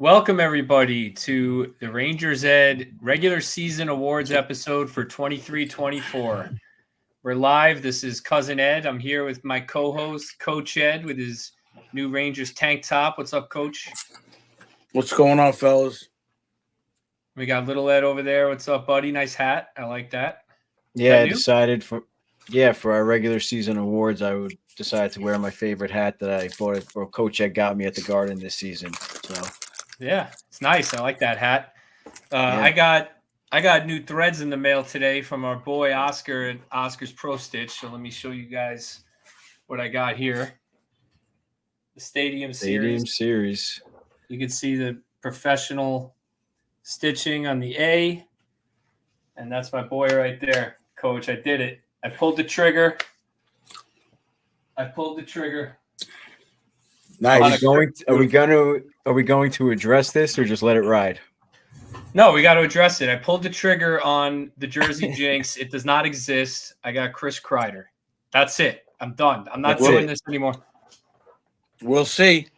Welcome, everybody, to the Rangers Ed regular season awards episode for 23-24. We're live. This is Cousin Ed. I'm here with my co-host, Coach Ed, with his new Rangers tank top. What's up, Coach? What's going on, fellas? We got little Ed over there. What's up, buddy? Nice hat. I like that. Yeah, I decided for our regular season awards, I would decide to wear my favorite hat that I bought it or Coach Ed got me at the Garden this season. So yeah, it's nice. I like that hat. I got new threads in the mail today from our boy Oscar at Oscar's Pro Stitch. So let me show you guys what I got here. The Stadium Series. You can see the professional stitching on the A. And that's my boy right there, Coach. I did it. I pulled the trigger. Nice. Are we going to address this or just let it ride? No, we got to address it. I pulled the trigger on the Jersey Jinx. It does not exist. I got Chris Kreider. That's it. I'm done. I'm not doing this anymore. We'll see.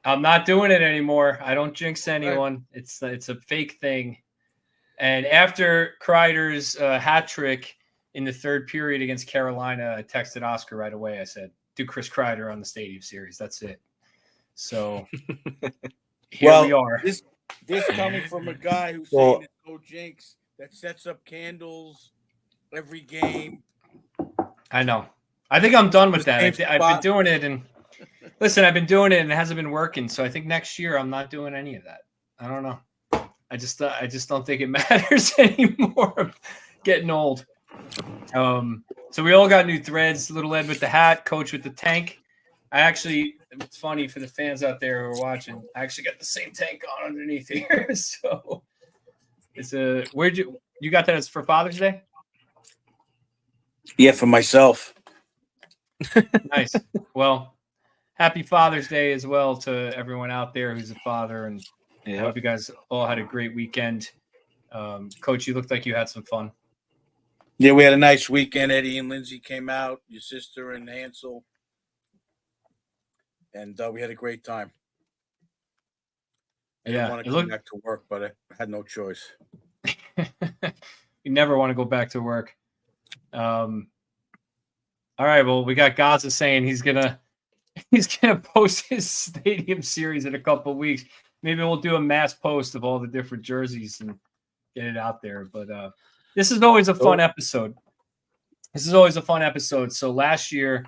I'm not doing it anymore. I don't jinx anyone. It's a fake thing. And after Kreider's hat trick in the third period against Carolina, I texted Oscar right away. I said, do Chris Kreider on the Stadium Series. That's it. So here we are. This coming from a guy who's saying it's no jinx that sets up candles every game. I know. I think I'm done with that. I've been doing it, and listen, I've been doing it, and it hasn't been working. So I think next year I'm not doing any of that. I don't know. I just don't think it matters anymore. I'm getting old. So we all got new threads. Little Ed with the hat, Coach with the tank. It's funny for the fans out there who are watching. I actually got the same tank on underneath here. So it's you got that as for Father's Day? Yeah, for myself. Nice. Well, happy Father's Day as well to everyone out there who's a father, and I hope you guys all had a great weekend. Coach, you looked like you had some fun. Yeah, we had a nice weekend. Eddie and Lindsay came out, your sister and Hansel, and we had a great time. I didn't want to go back to work, but I had no choice. You never want to go back to work. All right, well, we got Gaza saying he's gonna post his Stadium Series in a couple of weeks. Maybe we'll do a mass post of all the different jerseys and get it out there. But this is always a fun episode. So last year,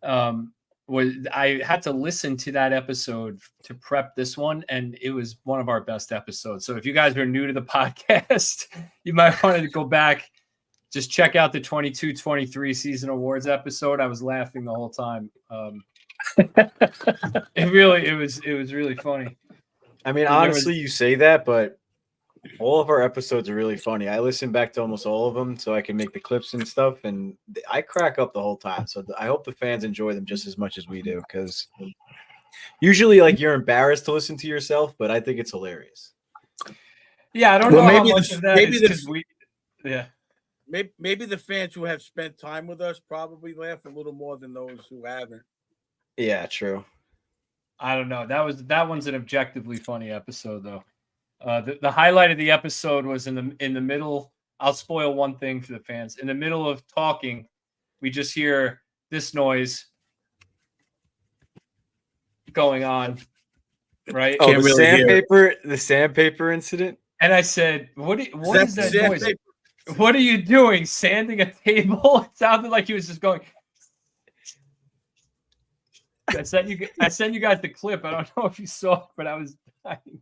I had to listen to that episode to prep this one, and it was one of our best episodes. So if you guys are new to the podcast, you might want to go back, just check out the 22-23 season awards episode. I was laughing the whole time. It was really funny. I mean, honestly, you say that, but all of our episodes are really funny. I listen back to almost all of them so I can make the clips and stuff, and I crack up the whole time. So I hope the fans enjoy them just as much as we do, because usually, like, you're embarrassed to listen to yourself, but I think it's hilarious. Yeah, I don't know how much of that Maybe the fans who have spent time with us probably laugh a little more than those who haven't. Yeah, true. I don't know. That one's an objectively funny episode, though. The highlight of the episode was in the middle. I'll spoil one thing for the fans. In the middle of talking, we just hear this noise going on, right? Oh, the sandpaper incident. And I said, "What is that noise? What are you doing? Sanding a table?" It sounded like he was just going. I sent you guys the clip. I don't know if you saw it, but I was dying.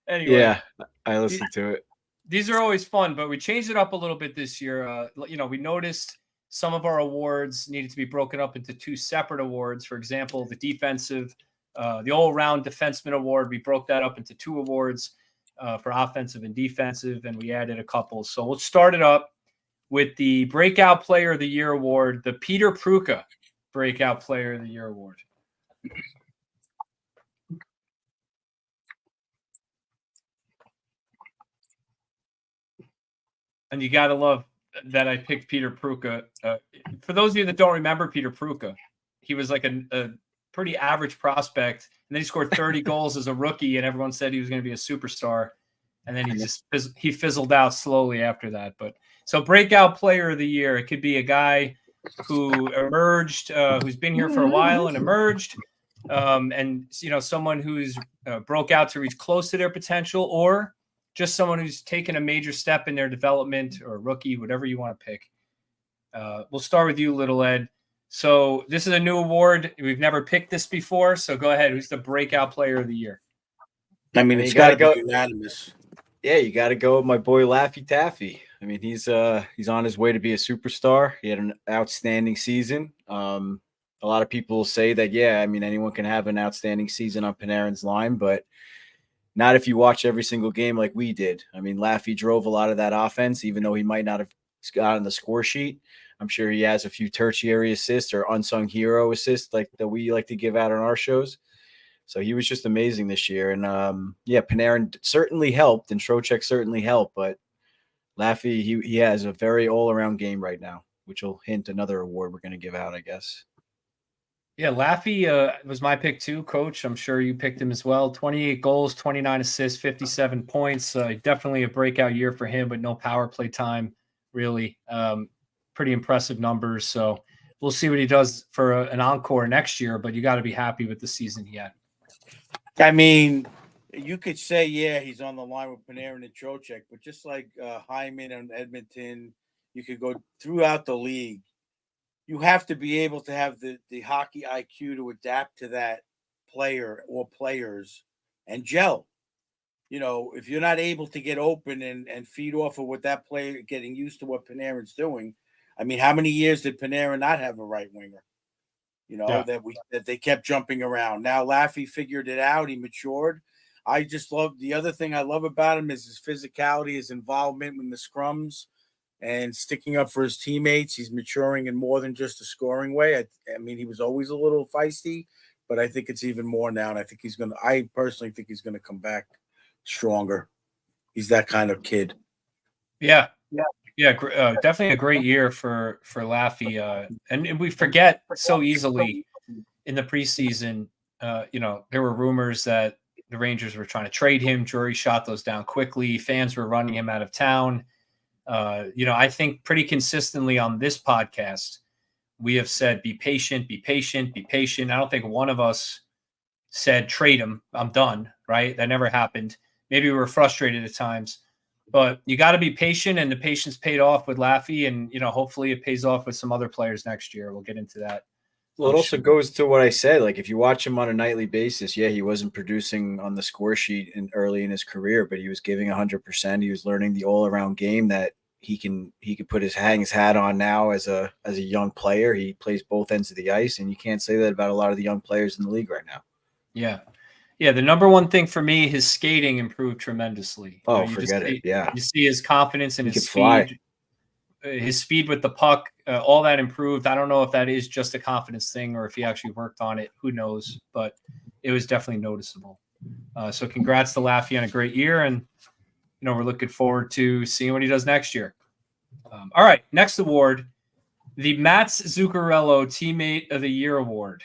Anyway, yeah, I listened to it. These are always fun, but we changed it up a little bit this year. We noticed some of our awards needed to be broken up into two separate awards. For example, the all-around defenseman award, we broke that up into two awards for offensive and defensive, and we added a couple. So we'll start it up with the Breakout Player of the Year award, the Peter Pruka Breakout Player of the Year award. And you got to love that I picked Peter Pruka. For those of you that don't remember Peter Pruka, he was like a pretty average prospect then he scored 30 goals as a rookie, and everyone said he was going to be a superstar. And then he fizzled out slowly after that. But so breakout player of the year, it could be a guy who emerged, who's been here for a while and emerged, and someone who's broke out to reach close to their potential, or just someone who's taken a major step in their development, or rookie, whatever you want to pick. We'll start with you, Little Ed. So this is a new award. We've never picked this before. So go ahead. Who's the breakout player of the year? I mean, it's got to go unanimous. Yeah, you got to go with my boy Laffy Taffy. I mean, he's on his way to be a superstar. He had an outstanding season. A lot of people say that, yeah, I mean, anyone can have an outstanding season on Panarin's line, but not if you watch every single game like we did. I mean, Laffy drove a lot of that offense, even though he might not have got on the score sheet. I'm sure he has a few tertiary assists or unsung hero assists like that we like to give out on our shows. So he was just amazing this year. And Panarin certainly helped, and Trocheck certainly helped, but Laffy, he has a very all-around game right now, which will hint another award we're going to give out, I guess. Yeah, Laffy was my pick too, Coach. I'm sure you picked him as well. 28 goals, 29 assists, 57 points. Definitely a breakout year for him, but no power play time, really. Pretty impressive numbers. So we'll see what he does for an encore next year, but you got to be happy with the season he had. I mean, you could say, yeah, he's on the line with Panarin and Trocheck, but just like Hyman and Edmonton, you could go throughout the league. You have to be able to have the hockey IQ to adapt to that player or players and gel. If you're not able to get open and feed off of what that player, getting used to what Panarin's doing. I mean, how many years did Panarin not have a right winger? That they kept jumping around. Now Laffy figured it out. He matured. I just love the other thing I love about him is his physicality, his involvement in the scrums, and sticking up for his teammates. He's maturing in more than just a scoring way. I mean, he was always a little feisty, but I think it's even more now. And I personally think he's gonna come back stronger. He's that kind of kid. Yeah. Definitely a great year for Laffy. And we forget so easily in the preseason. There were rumors that the Rangers were trying to trade him. Drury shot those down quickly. Fans were running him out of town. I think pretty consistently on this podcast, we have said, be patient, be patient, be patient. I don't think one of us said, trade him. I'm done, right? That never happened. Maybe we were frustrated at times. But you got to be patient, and the patience paid off with Laffy, and hopefully it pays off with some other players next year. We'll get into that. Well, it also goes to what I said. Like, if you watch him on a nightly basis, yeah, he wasn't producing on the score sheet early in his career, but he was giving 100%. He was learning the all-around game that he can hang his hat on now as a young player. He plays both ends of the ice, and you can't say that about a lot of the young players in the league right now. Yeah. Yeah, the number one thing for me, his skating improved tremendously. Oh, forget it. Yeah. You see his confidence and his speed. His speed with the puck, all that improved. I don't know if that is just a confidence thing or if he actually worked on it. Who knows? But it was definitely noticeable. So congrats to Laffy on a great year. And, we're looking forward to seeing what he does next year. All right, next award, the Mats Zuccarello Teammate of the Year Award.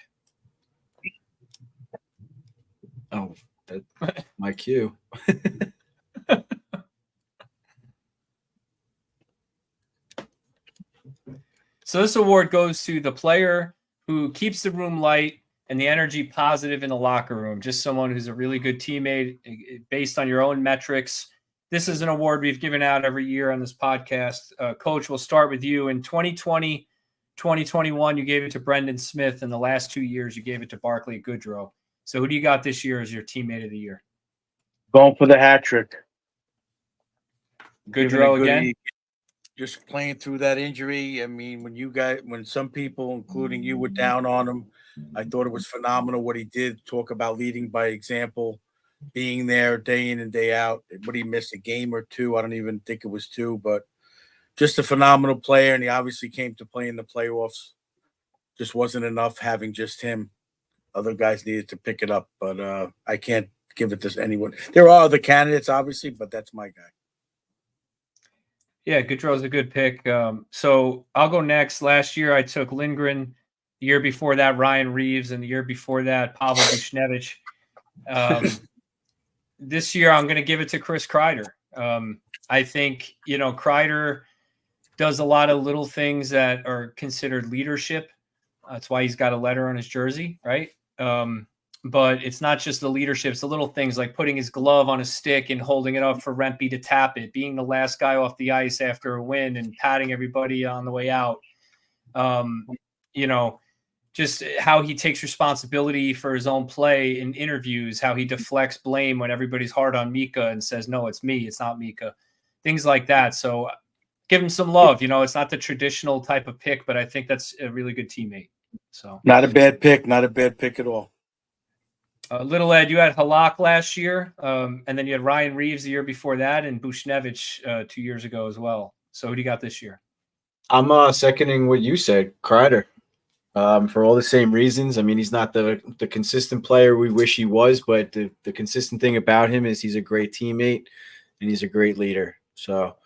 Oh, that's my cue. So this award goes to the player who keeps the room light and the energy positive in the locker room. Just someone who's a really good teammate based on your own metrics. This is an award we've given out every year on this podcast. Coach, we'll start with you. In 2020, 2021, you gave it to Brendan Smith. In the last 2 years, you gave it to Barclay Goodrow. So who do you got this year as your teammate of the year? Going for the hat trick. Goodrow again? Just playing through that injury. I mean, when some people, including you, were down on him, I thought it was phenomenal what he did. Talk about leading by example, being there day in and day out. But he missed a game or two. I don't even think it was 2, but just a phenomenal player. And he obviously came to play in the playoffs. Just wasn't enough having just him. Other guys needed to pick it up, but I can't give it to anyone. There are other candidates, obviously, but that's my guy. Yeah, Goodrow's a good pick. So I'll go next. Last year, I took Lindgren. The year before that, Ryan Reeves. And the year before that, Pavel Buchnevich. This year, I'm going to give it to Chris Kreider. I think, Kreider does a lot of little things that are considered leadership. That's why he's got a letter on his jersey, right? But it's not just the leadership. It's the little things like putting his glove on a stick and holding it up for Rempe to tap it, being the last guy off the ice after a win and patting everybody on the way out. Just how he takes responsibility for his own play in interviews, how he deflects blame when everybody's hard on Mika and says, no, it's me, it's not Mika, things like that. So give him some love. It's not the traditional type of pick, but I think that's a really good teammate. So not a bad pick at all. Little Ed, you had Halak last year, and then you had Ryan Reeves the year before that, and Buchnevich 2 years ago as well. So who do you got this year? I'm seconding what you said, Kreider. For all the same reasons. I mean, he's not the consistent player we wish he was, but the consistent thing about him is he's a great teammate and he's a great leader. So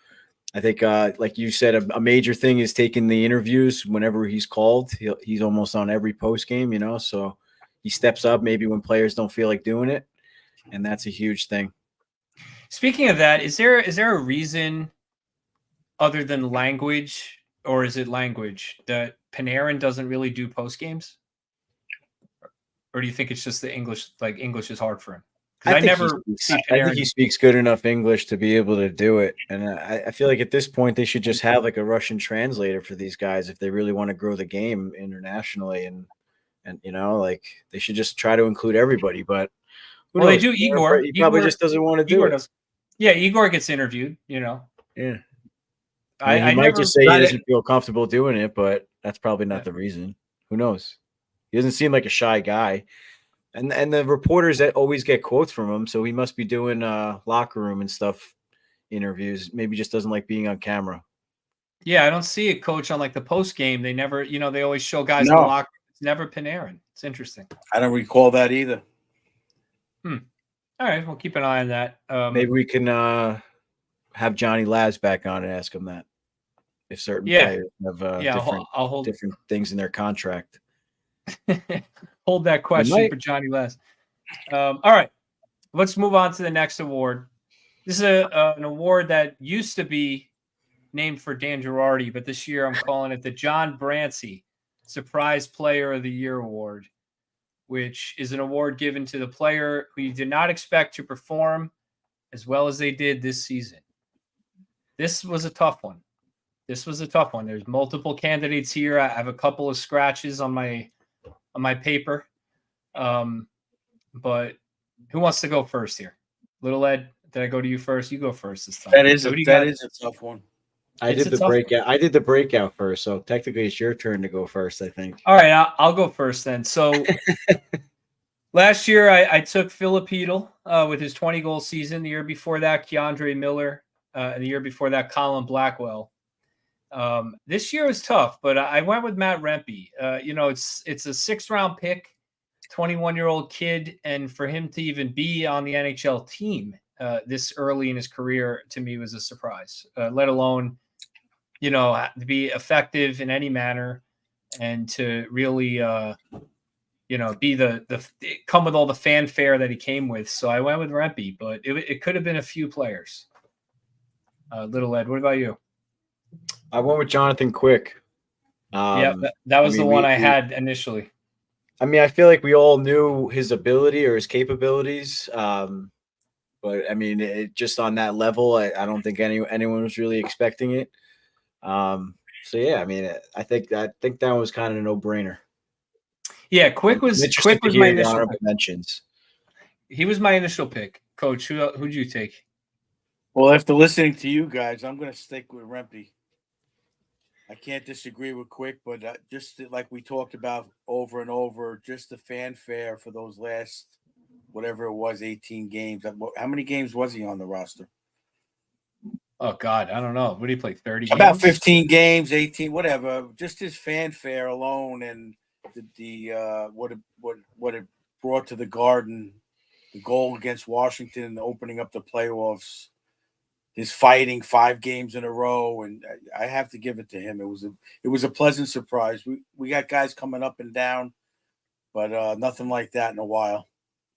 I think, like you said, a major thing is taking the interviews whenever he's called. He's almost on every post game, so he steps up maybe when players don't feel like doing it, and that's a huge thing. Speaking of that, is there a reason other than language, or is it language, that Panarin doesn't really do post games? Or do you think it's just the English? Like English is hard for him? I think he speaks good enough English to be able to do it, and I feel like at this point they should just have like a Russian translator for these guys if they really want to grow the game internationally, and like they should just try to include everybody. But they do. Igor, he probably just doesn't want to do it. Yeah, Igor gets interviewed. Yeah. I might just say he doesn't feel comfortable doing it, but that's probably not the reason. Who knows? He doesn't seem like a shy guy. And the reporters that always get quotes from him, so he must be doing locker room and stuff interviews. Maybe just doesn't like being on camera. Yeah, I don't see a coach on like the post game. They never, they always show guys in the locker room. It's never Panarin. It's interesting. I don't recall that either. All right, we'll keep an eye on that. Maybe we can have Johnny Labs back on and ask him that. If certain players have different things in their contract. Hold that question for Johnny Last. All right, let's move on to the next award. This is an award that used to be named for Dan Girardi, but this year I'm calling it the John Brancy Surprise Player of the Year Award, which is an award given to the player who you did not expect to perform as well as they did this season. This was a tough one. There's multiple candidates here. I have a couple of scratches on my paper. But who wants to go first here? Little Ed, did I go to you first? You go first this time. That is a tough one. I did the breakout first, so technically it's your turn to go first, I think. All right, I'll go first then. So last year I took Philip Hedl with his 20-goal season. The year before that, Keandre Miller. And the year before that, Colin Blackwell. This year was tough, but I went with Matt Rempe. It's a 6th-round pick, 21-year-old kid, and for him to even be on the NHL team this early in his career, to me, was a surprise. Let alone, to be effective in any manner and to really, be the come with all the fanfare that he came with. So I went with Rempe, but it could have been a few players. Little Ed, what about you? I went with Jonathan Quick. That was the one I had initially. I mean, I feel like we all knew his ability or his capabilities. But I mean, just on that level, I don't think anyone was really expecting it. So yeah, I mean, I think that was kind of a no-brainer. Yeah, Quick was my initial mentions. He was my initial pick. Coach, who'd you take? Well, after listening to you guys, I'm going to stick with Rempe. I can't disagree with Quick, but just like we talked about over and over, just the fanfare for those last, whatever it was, 18 games. How many games was he on the roster? Oh, God, I don't know. What did he play, 30 games? About 15 games, 18, whatever. Just his fanfare alone and what it brought to the Garden, the goal against Washington and opening up the playoffs. His fighting 5 games in a row, and I have to give it to him. It was a pleasant surprise. We got guys coming up and down, but nothing like that in a while.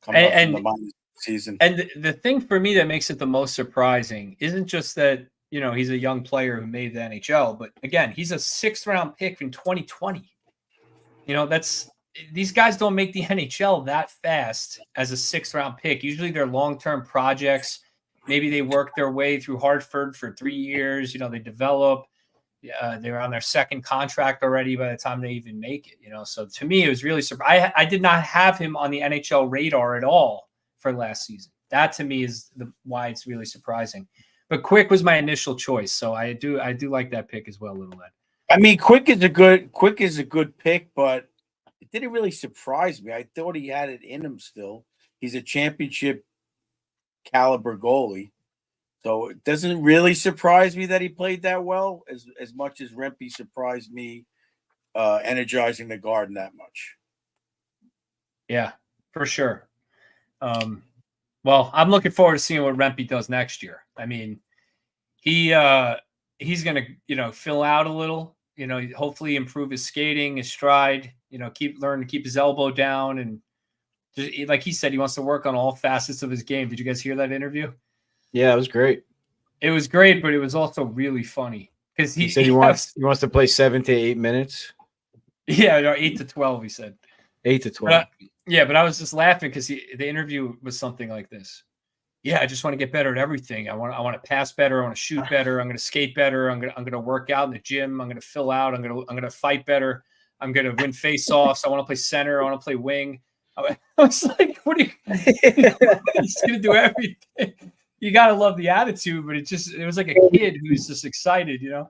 coming up from the minor season. And the thing for me that makes it the most surprising isn't just that, you know, he's a young player who made the NHL, but again, he's a 6th-round pick in 2020. You know, these guys don't make the NHL that fast as a 6th-round pick. Usually they're long-term projects. Maybe they work their way through Hartford for 3 years. You know, they develop. They're on their 2nd contract already by the time they even make it. You know, so to me, it was really surprising. I did not have him on the NHL radar at all for last season. That to me is why it's really surprising. But Quick was my initial choice, so I do like that pick as well, Little Ed. I mean, Quick is a good pick, but it didn't really surprise me. I thought he had it in him still. He's a championship caliber goalie. So it doesn't really surprise me that he played that well as much as Rempe surprised me energizing the Garden that much. Yeah, for sure. Well, I'm looking forward to seeing what Rempe does next year. I mean, he's going to, you know, fill out a little, you know, hopefully improve his skating, his stride, you know, learn to keep his elbow down. And just, like he said, he wants to work on all facets of his game. Did you guys hear that interview? Yeah, it was great. It was great, but it was also really funny because he said he wants to play 7 to 8 minutes. Yeah, no, 8 to 12, he said. 8 to 12. But I was just laughing because the interview was something like this. Yeah, I just want to get better at everything. I want to pass better. I want to shoot better. I'm going to skate better. I'm going to work out in the gym. I'm going to fill out. I'm going to fight better. I'm going to win face-offs. I want to play center. I want to play wing. I was like, what are you? He's going to do everything. You got to love the attitude, but it was like a kid who's just excited, you know?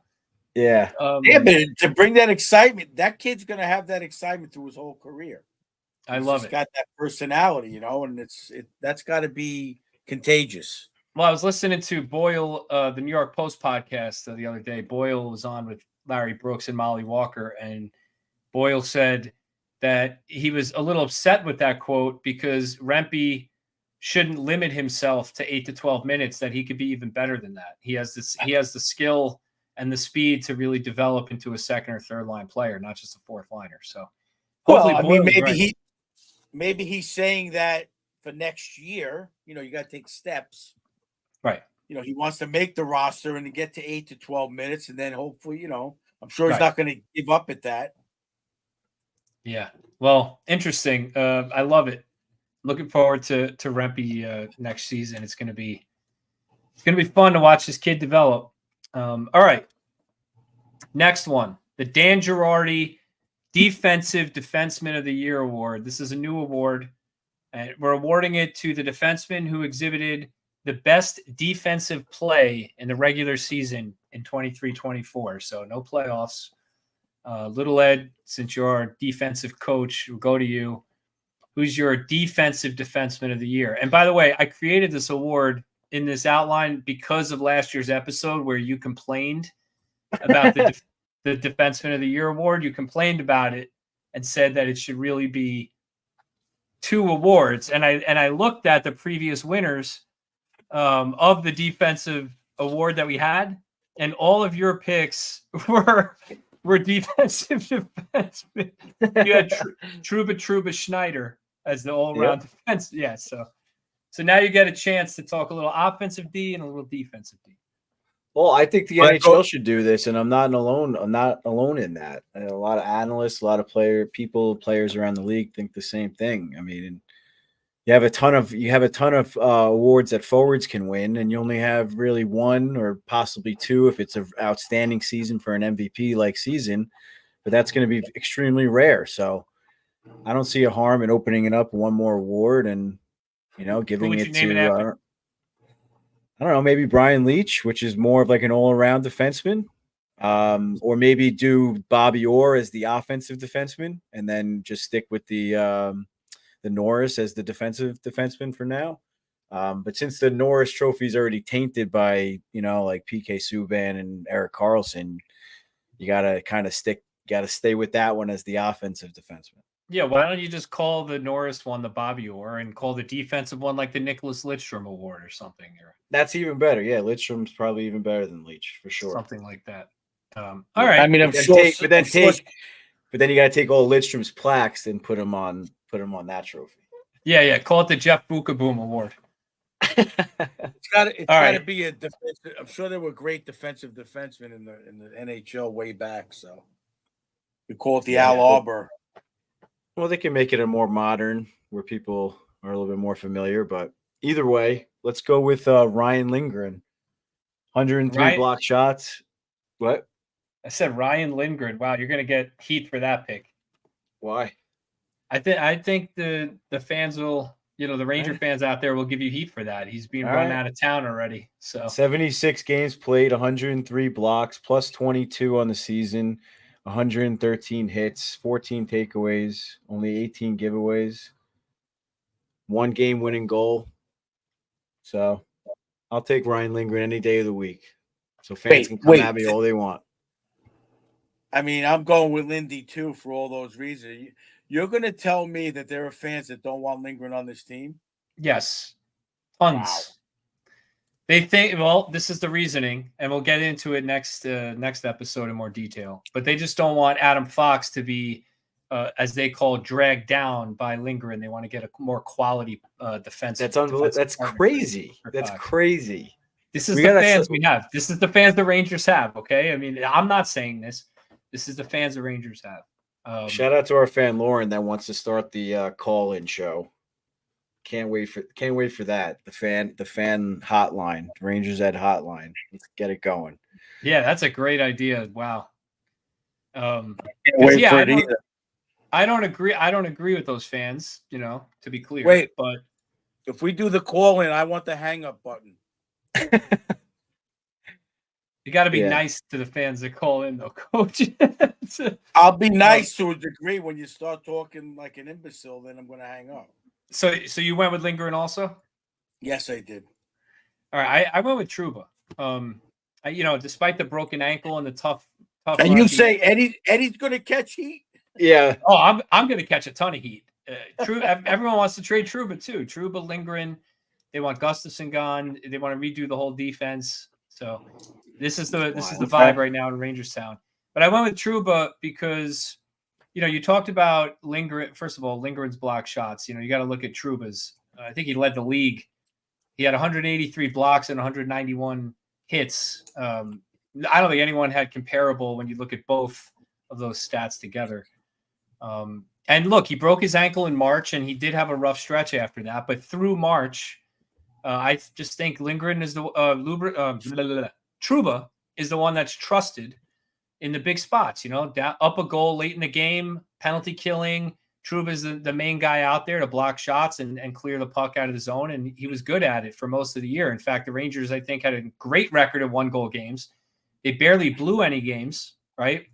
Yeah. Yeah, but to bring that excitement, that kid's going to have that excitement through his whole career. I love it. He's got that personality, you know, and that's got to be contagious. Well, I was listening to Boyle, the New York Post podcast the other day. Boyle was on with Larry Brooks and Molly Walker, and Boyle said that he was a little upset with that quote because Rempe shouldn't limit himself to 8 to 12 minutes, that he could be even better than that. He has the skill and the speed to really develop into a 2nd or 3rd line player, not just a 4th liner. So hopefully, well, I mean, maybe he's saying that for next year, you know, you got to take steps. Right. You know, he wants to make the roster and to get to 8 to 12 minutes. And then hopefully, you know, I'm sure he's not going to give up at that. Yeah. Well, interesting. I love it. Looking forward to Rempe next season. It's going to be fun to watch this kid develop. All right. Next one, the Dan Girardi Defensive Defenseman of the Year award. This is a new award, and we're awarding it to the defenseman who exhibited the best defensive play in the regular season in 23-24. So no playoffs. Little Ed, since you're our defensive coach, we'll go to you. Who's your defensive defenseman of the year? And by the way, I created this award in this outline because of last year's episode where you complained about the defenseman of the year award. You complained about it and said that it should really be 2 awards. And I looked at the previous winners of the defensive award that we had, and all of your picks were defensive defensemen. You had Truba Schneider as the all-around defense. Yeah, so now you get a chance to talk a little offensive D and a little defensive D. Well, I think the NHL should do this, and I'm not alone in that. A lot of analysts, a lot of players around the league think the same thing. I mean, you have a ton of awards that forwards can win, and you only have really 1 or possibly 2 if it's an outstanding season for an MVP like season. But that's going to be extremely rare. So I don't see a harm in opening it up 1 more award and, you know, giving it to I don't know, maybe Brian Leetch, which is more of like an all-around defenseman, or maybe do Bobby Orr as the offensive defenseman, and then just stick with the Norris as the defensive defenseman for now. But since the Norris Trophy is already tainted by, you know, like PK Subban and Erik Karlsson, you gotta stay with that one as the offensive defenseman. Yeah, why don't you just call the Norris one the Bobby Orr and call the defensive one like the Nicholas Lidstrom Award or something? That's even better. Yeah, Lidstrom's probably even better than Leetch for sure. Something like that. All right. I mean, but then you got to take all Lidstrom's plaques and put them on that trophy. Yeah. Call it the Jeff Bukaboom Award. It's got to right. be a defensive. I'm sure there were great defensive defensemen in the NHL way back. So we call it the Al Arbor. Well, they can make it a more modern where people are a little bit more familiar. But either way, let's go with Ryan Lindgren. 103 block shots. What? I said Ryan Lindgren. Wow, you're gonna get heat for that pick. Why? I think the fans will, the Ranger fans out there will give you heat for that. He's being run out of town already. So 76 games played, 103 blocks, plus 22 on the season, 113 hits, 14 takeaways, only 18 giveaways, 1 game winning goal. So I'll take Ryan Lindgren any day of the week. So fans can come at me all they want. I mean, I'm going with Lindy too for all those reasons. You're going to tell me that there are fans that don't want Lindgren on this team? Yes. Tons. Wow. They think, well, this is the reasoning, and we'll get into it next episode in more detail. But they just don't want Adam Fox to be, as they call, dragged down by Lindgren. They want to get a more quality defense. That's unbelievable. That's crazy. That's crazy. This is the fans we have. This is the fans the Rangers have, okay? I mean, I'm not saying this. This is the fans the Rangers have. Shout out to our fan Lauren that wants to start the call-in show. Can't wait for that. The fan hotline, Rangers Ed hotline. Let's get it going. Yeah, that's a great idea. Wow. I don't agree with those fans, to be clear. But if we do the call-in, I want the hang-up button. You got to be nice to the fans that call in, though, Coach. I'll be nice to a degree. When you start talking like an imbecile, then I'm going to hang up. So you went with Lindgren also? Yes, I did. All right, I went with Trouba. Despite the broken ankle and the tough. And you say Eddie's going to catch heat? Yeah. Oh, I'm going to catch a ton of heat. Everyone wants to trade Trouba too. Trouba, Lindgren. They want Gustafsson gone. They want to redo the whole defense. So this is the vibe right now in Rangers Town. But I went with Trouba because, you talked about Lindgren. First of all, Lindgren's block shots. You got to look at Trouba's. I think he led the league. He had 183 blocks and 191 hits. I don't think anyone had comparable when you look at both of those stats together. And look, he broke his ankle in March, and he did have a rough stretch after that. But through March, I just think Lindgren is Trouba is the one that's trusted in the big spots. Down, up a goal late in the game, penalty killing. Trouba is the main guy out there to block shots and clear the puck out of the zone, and he was good at it for most of the year. In fact, the Rangers, I think, had a great record of 1-goal games. They barely blew any games, right?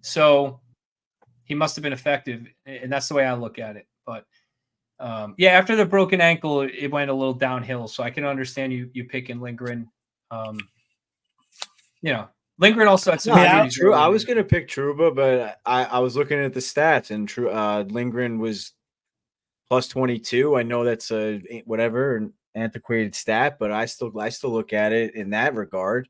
So he must have been effective, and that's the way I look at it. But after the broken ankle, it went a little downhill. So I can understand you picking Lindgren. Lindgren also had some. I was going to pick Trouba, but I was looking at the stats, and Lindgren was plus 22. I know that's an antiquated stat, but I still look at it in that regard.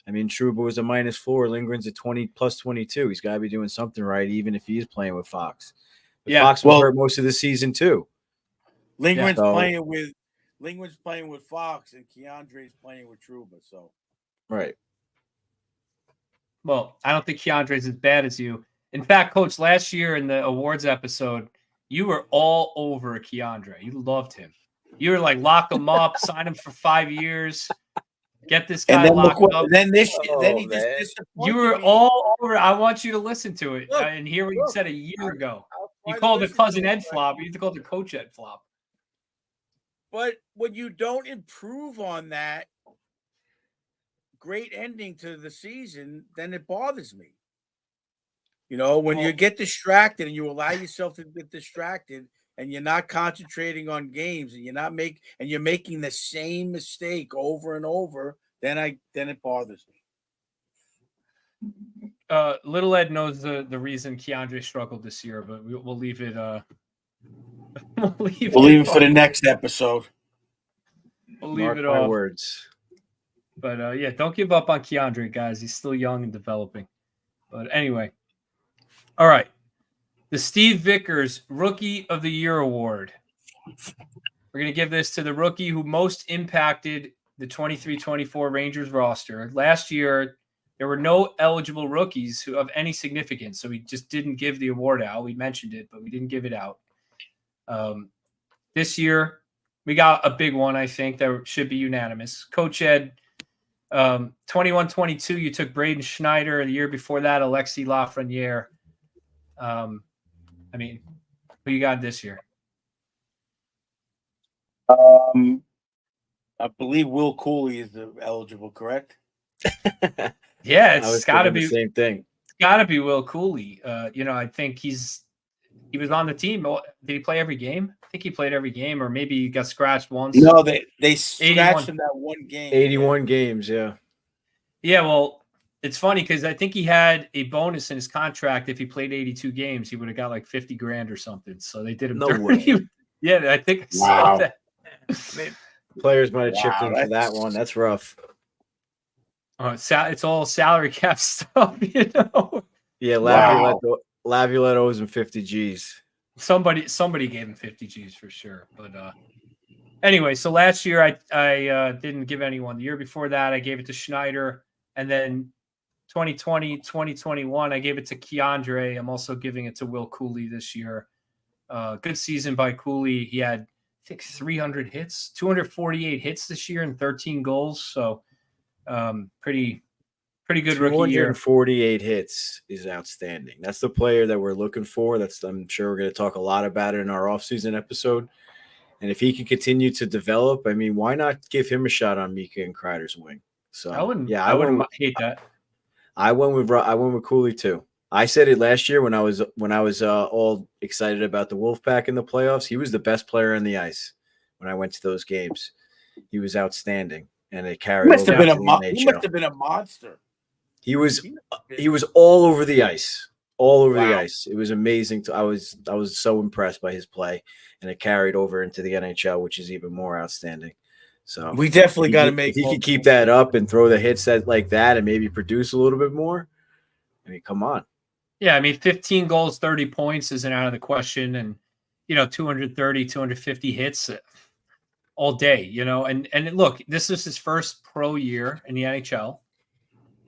I mean, Trouba was a -4. Lindgren's a 20 plus 22. He's got to be doing something right, even if he's playing with Fox. But Fox was hurt most of the season too. Lindgren's playing with Fox, and Keandre's playing with Trouba. So, right. Well, I don't think Keandre's as bad as you. In fact, Coach, last year in the awards episode, you were all over Keandre. You loved him. You were like, lock him up, sign him for 5 years. Get this guy locked up. You were all over. I want you to listen to it and hear what you said a year ago. You called the cousin Ed flop. You called the coach Ed flop. But when you don't improve on that great ending to the season, then it bothers me. When you get distracted and you allow yourself to get distracted, and you're not concentrating on games, and you're making the same mistake over and over, then it bothers me. Little Ed knows the reason Keandre struggled this year, but we'll leave it. We'll leave it for the next episode. We'll leave it off. Words. But don't give up on Keandre, guys. He's still young and developing. But anyway, all right. The Steve Vickers Rookie of the Year Award. We're going to give this to the rookie who most impacted the 23-24 Rangers roster. Last year, there were no eligible rookies of any significance, so we just didn't give the award out. We mentioned it, but we didn't give it out. This year, we got a big one, I think, that should be unanimous. Coach Ed, 21-22, you took Braden Schneider. The year before that, Alexis Lafreniere. I mean, who you got this year? I believe Will Cooley is eligible, correct? Yeah, it's got to be the same thing. It's got to be Will Cooley. I think he was on the team. Did he play every game? I think he played every game, or maybe he got scratched once. No, they scratched him that one game. 81 games, yeah. Yeah, well, it's funny because I think he had a bonus in his contract. If he played 82 games, he would have got like $50,000 or something. So they did him dirty. Way. Yeah, I think I saw that. Players might have chipped in for that one. That's rough. It's all salary cap stuff, Yeah, Laviolette owes him 50 G's. Somebody gave him 50 G's for sure. But anyway, so last year I didn't give anyone. The year before that, I gave it to Schneider. And then 2020, 2021, I gave it to Keandre. I'm also giving it to Will Cooley this year. Good season by Cooley. He had, I think, 300 hits, 248 hits this year and 13 goals. So pretty good rookie year. 248 hits is outstanding. That's the player that we're looking for. I'm sure we're going to talk a lot about it in our offseason episode. And if he can continue to develop, I mean, why not give him a shot on Mika and Kreider's wing? So I wouldn't hate that. I went with Cooley too. I said it last year when I was all excited about the Wolfpack in the playoffs. He was the best player on the ice when I went to those games. He was outstanding, and it carried. He must have been a monster. He was all over the ice, the ice. It was amazing. I was so impressed by his play, and it carried over into the NHL, which is even more outstanding. So we definitely got to make. If he could keep that up and throw the hits like that, and maybe produce a little bit more. I mean, come on. Yeah, I mean, 15 goals, 30 points isn't out of the question, and 230, 250 hits all day. And look, this is his first pro year in the NHL.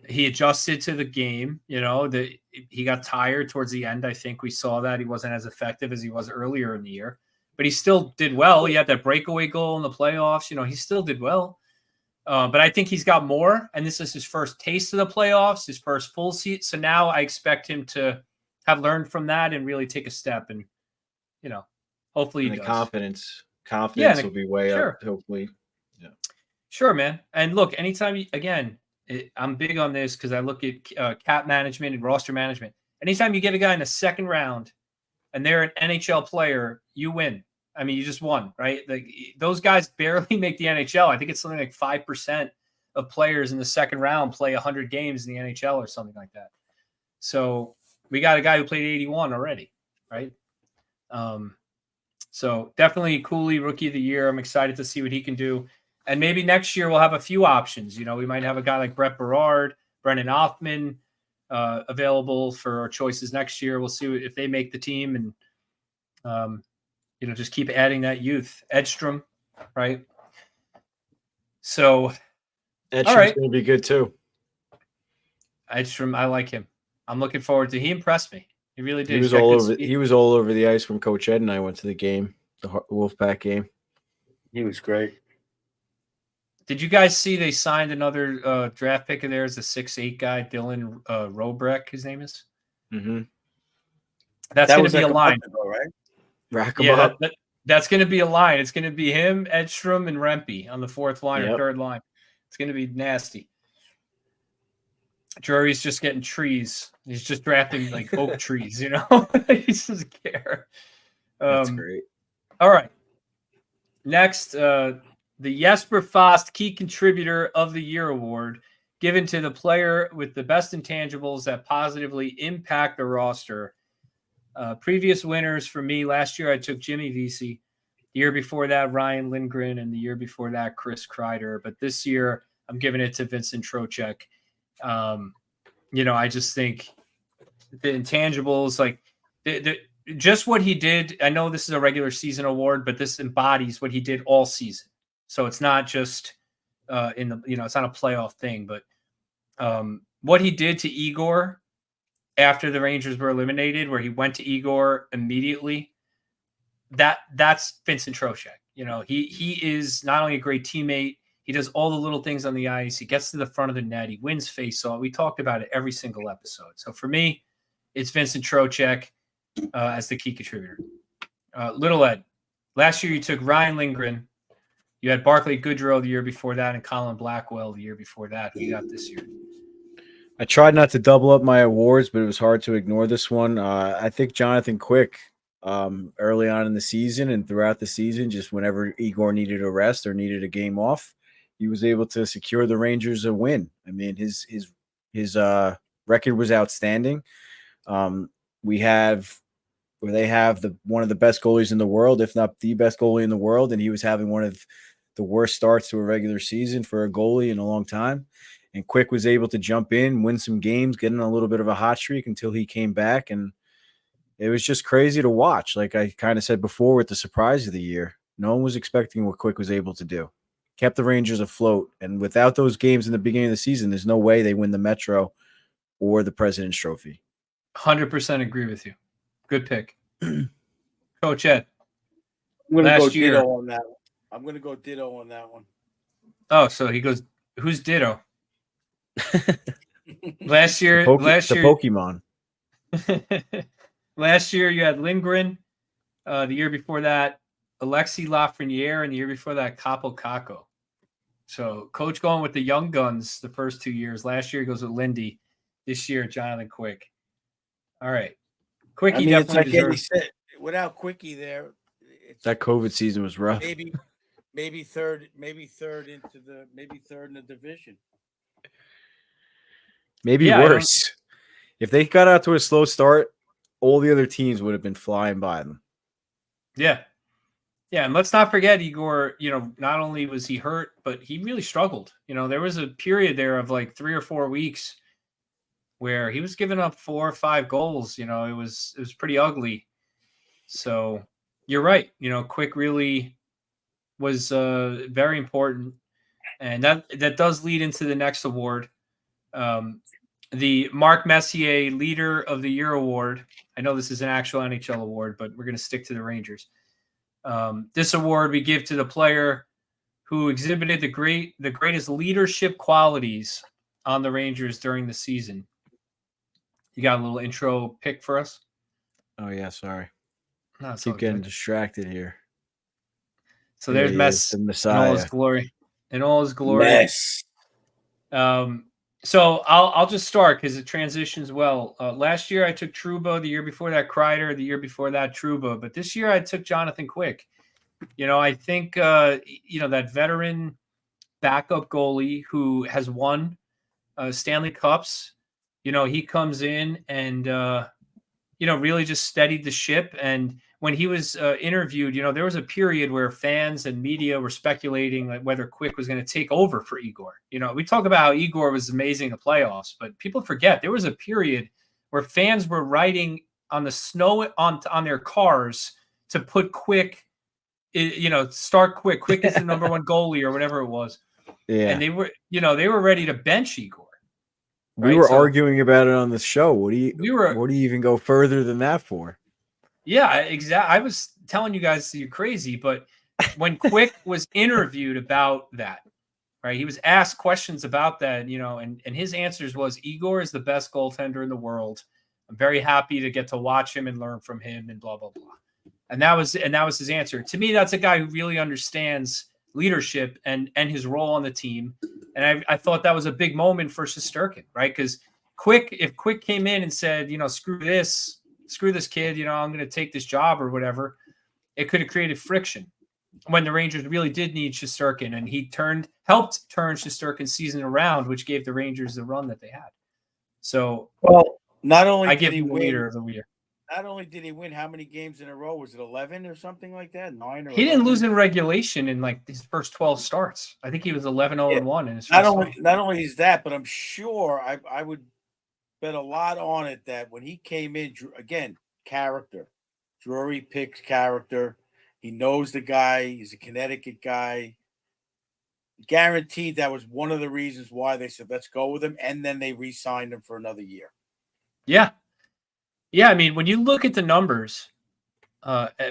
He adjusted to the game. He got tired towards the end. I think we saw that he wasn't as effective as he was earlier in the year. But he still did well. He had that breakaway goal in the playoffs. He still did well. But I think he's got more. And this is his first taste of the playoffs, his first full seat. So now I expect him to have learned from that and really take a step. And, hopefully he does. Confidence will be way up, hopefully. Yeah. Sure, man. And look, anytime, I'm big on this because I look at cap management and roster management. Anytime you get a guy in the second round and they're an NHL player, you win. I mean, you just won, right? Like those guys barely make the NHL. I think it's something like 5% of players in the second round play 100 games in the NHL or something like that. So we got a guy who played 81 already, right? So definitely Cooley, rookie of the year. I'm excited to see what he can do. And maybe next year we'll have a few options. We might have a guy like Brett Berard, Brennan Othman available for our choices next year. We'll see if they make the team and, just keep adding that youth. Edstrom, right? So, Edstrom's going to be good too. Edstrom, I like him. I'm looking forward to. He impressed me. He really did. He was all over the ice when Coach Ed and I went to the game, the Wolfpack game. He was great. Did you guys see they signed another draft pick of theirs, the 6'8" guy, Dylan Robrecht, his name is? Mm-hmm. That's going to be a line. Right? Rack him up. That's going to be a line. It's going to be him, Edstrom, and Rempe on the fourth line or third line. It's going to be nasty. Drury's just getting trees. He's just drafting like oak trees, He doesn't care. That's great. All right. Next, the Jesper Fast Key Contributor of the Year Award, given to the player with the best intangibles that positively impact the roster. Previous winners for me, last year I took Jimmy Vesey. The year before that, Ryan Lindgren. And the year before that, Chris Kreider. But this year, I'm giving it to Vincent Trocheck. I just think the intangibles, like just what he did. I know this is a regular season award, but this embodies what he did all season. So it's not just it's not a playoff thing, but what he did to Igor after the Rangers were eliminated, where he went to Igor immediately, that's Vincent Trocheck. He is not only a great teammate, he does all the little things on the ice. He gets to the front of the net. He wins faceoff. We talked about it every single episode. So for me, it's Vincent Trocheck as the key contributor. Little Ed, last year you took Ryan Lindgren. You had Barclay Goodrow the year before that and Colin Blackwell the year before that. Who you got this year? I tried not to double up my awards, but it was hard to ignore this one. I think Jonathan Quick, early on in the season and throughout the season, just whenever Igor needed a rest or needed a game off, he was able to secure the Rangers a win. I mean, his record was outstanding. They have one of the best goalies in the world, if not the best goalie in the world, and he was having one of the worst starts to a regular season for a goalie in a long time. And Quick was able to jump in, win some games, get in a little bit of a hot streak until he came back, and it was just crazy to watch. Like I kind of said before, with the surprise of the year, no one was expecting what Quick was able to do. Kept the Rangers afloat, and without those games in the beginning of the season, there's no way they win the Metro or the President's Trophy. 100% agree with you. Good pick. Coach Ed. I'm going to go ditto on that one. I'm going to go ditto on that one. Oh, so he goes, who's ditto? Last year, Pokemon. Last year you had Lindgren. The year before that, Alexi Lafreniere, and the year before that, Capo Caco. So Coach going with the young guns the first 2 years. Last year he goes with Lindy. This year, Jonathan Quick. All right. Quickie definitely deserves. Without Quickie there, that COVID season was rough. Maybe third in the division. Maybe worse. If they got out to a slow start, all the other teams would have been flying by them. Yeah. Yeah, and let's not forget Igor, not only was he hurt, but he really struggled. There was a period there of like 3 or 4 weeks where he was giving up 4 or 5 goals. It was pretty ugly. So you're right. Quick really was very important. And that does lead into the next award. The Mark Messier Leader of the Year Award. I know this is an actual NHL award, but we're going to stick to the Rangers. This award we give to the player who exhibited the greatest leadership qualities on the Rangers during the season. You got a little intro pick for us? Oh, yeah, sorry. No, keep getting distracted here. So there's Mess in all his glory. In all his glory. Mess. So I'll just start because it transitions well. Last year I took Trouba. The year before that, Kreider. The year before that, Trouba. But this year I took Jonathan Quick. I think that veteran backup goalie who has won Stanley Cups. He comes in and really just steadied the ship. And when he was interviewed, there was a period where fans and media were speculating like whether Quick was going to take over for Igor. We talk about how Igor was amazing in the playoffs, but people forget there was a period where fans were riding on the snow on their cars to put Quick, start Quick. Quick is the number one goalie or whatever it was. Yeah. And they were ready to bench Igor. Right? We were arguing about it on the show. What do you even go further than that for? Yeah, exactly. I was telling you guys you're crazy, but when Quick was interviewed about that, right, he was asked questions about that, and his answers was Igor is the best goaltender in the world. I'm very happy to get to watch him and learn from him and blah, blah, blah. And that was his answer. To me, that's a guy who really understands leadership and his role on the team. And I thought that was a big moment for Shesterkin, right? Because if Quick came in and said, screw this kid, I'm going to take this job or whatever, it could have created friction when the Rangers really did need Shesterkin, and he helped turn Shesterkin's season around, which gave the Rangers the run that they had. So, not only I give him the leader of the year. Not only did he win, how many games in a row? Was it 11 or something like that? 9 or he 11? Didn't lose in regulation in like his first 12 starts. I think he was 11-0-1 in his first Not only is that, but I'm sure I would bet a lot on it that when he came in, again, character. Drury picks character. He knows the guy. He's a Connecticut guy. Guaranteed that was one of the reasons why they said, let's go with him. And then they re-signed him for another year. Yeah. Yeah. I mean, when you look at the numbers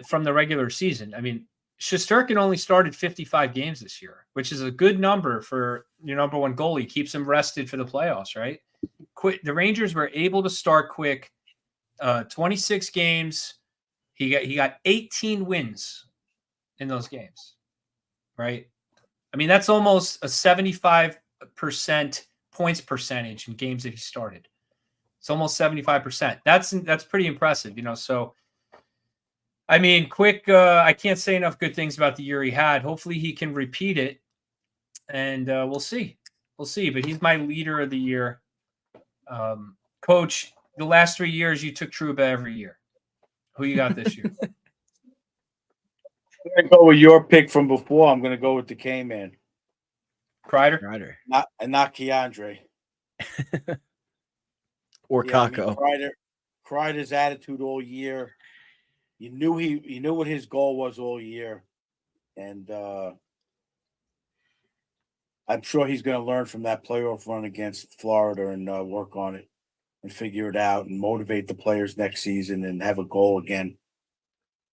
from the regular season, I mean, Shesterkin only started 55 games this year, which is a good number for your number one goalie. Keeps him rested for the playoffs, right? The Rangers were able to start quick. 26 games. He got 18 wins in those games, right? I mean, that's almost a 75% points percentage in games that he started. It's almost 75%. That's pretty impressive, you know. So, I mean, Quick, I can't say enough good things about the year he had. Hopefully he can repeat it, and we'll see. We'll see. But he's my leader of the year. Coach, the last 3 years, you took Trouba every year. Who you got this year? I'm going to go with your pick from before. I'm going to go with the K-Man. Kreider? Not Keandre. Or Kako. I mean, Kreider's attitude all year. You knew what his goal was all year. And I'm sure he's going to learn from that playoff run against Florida and work on it and figure it out and motivate the players next season and have a goal again.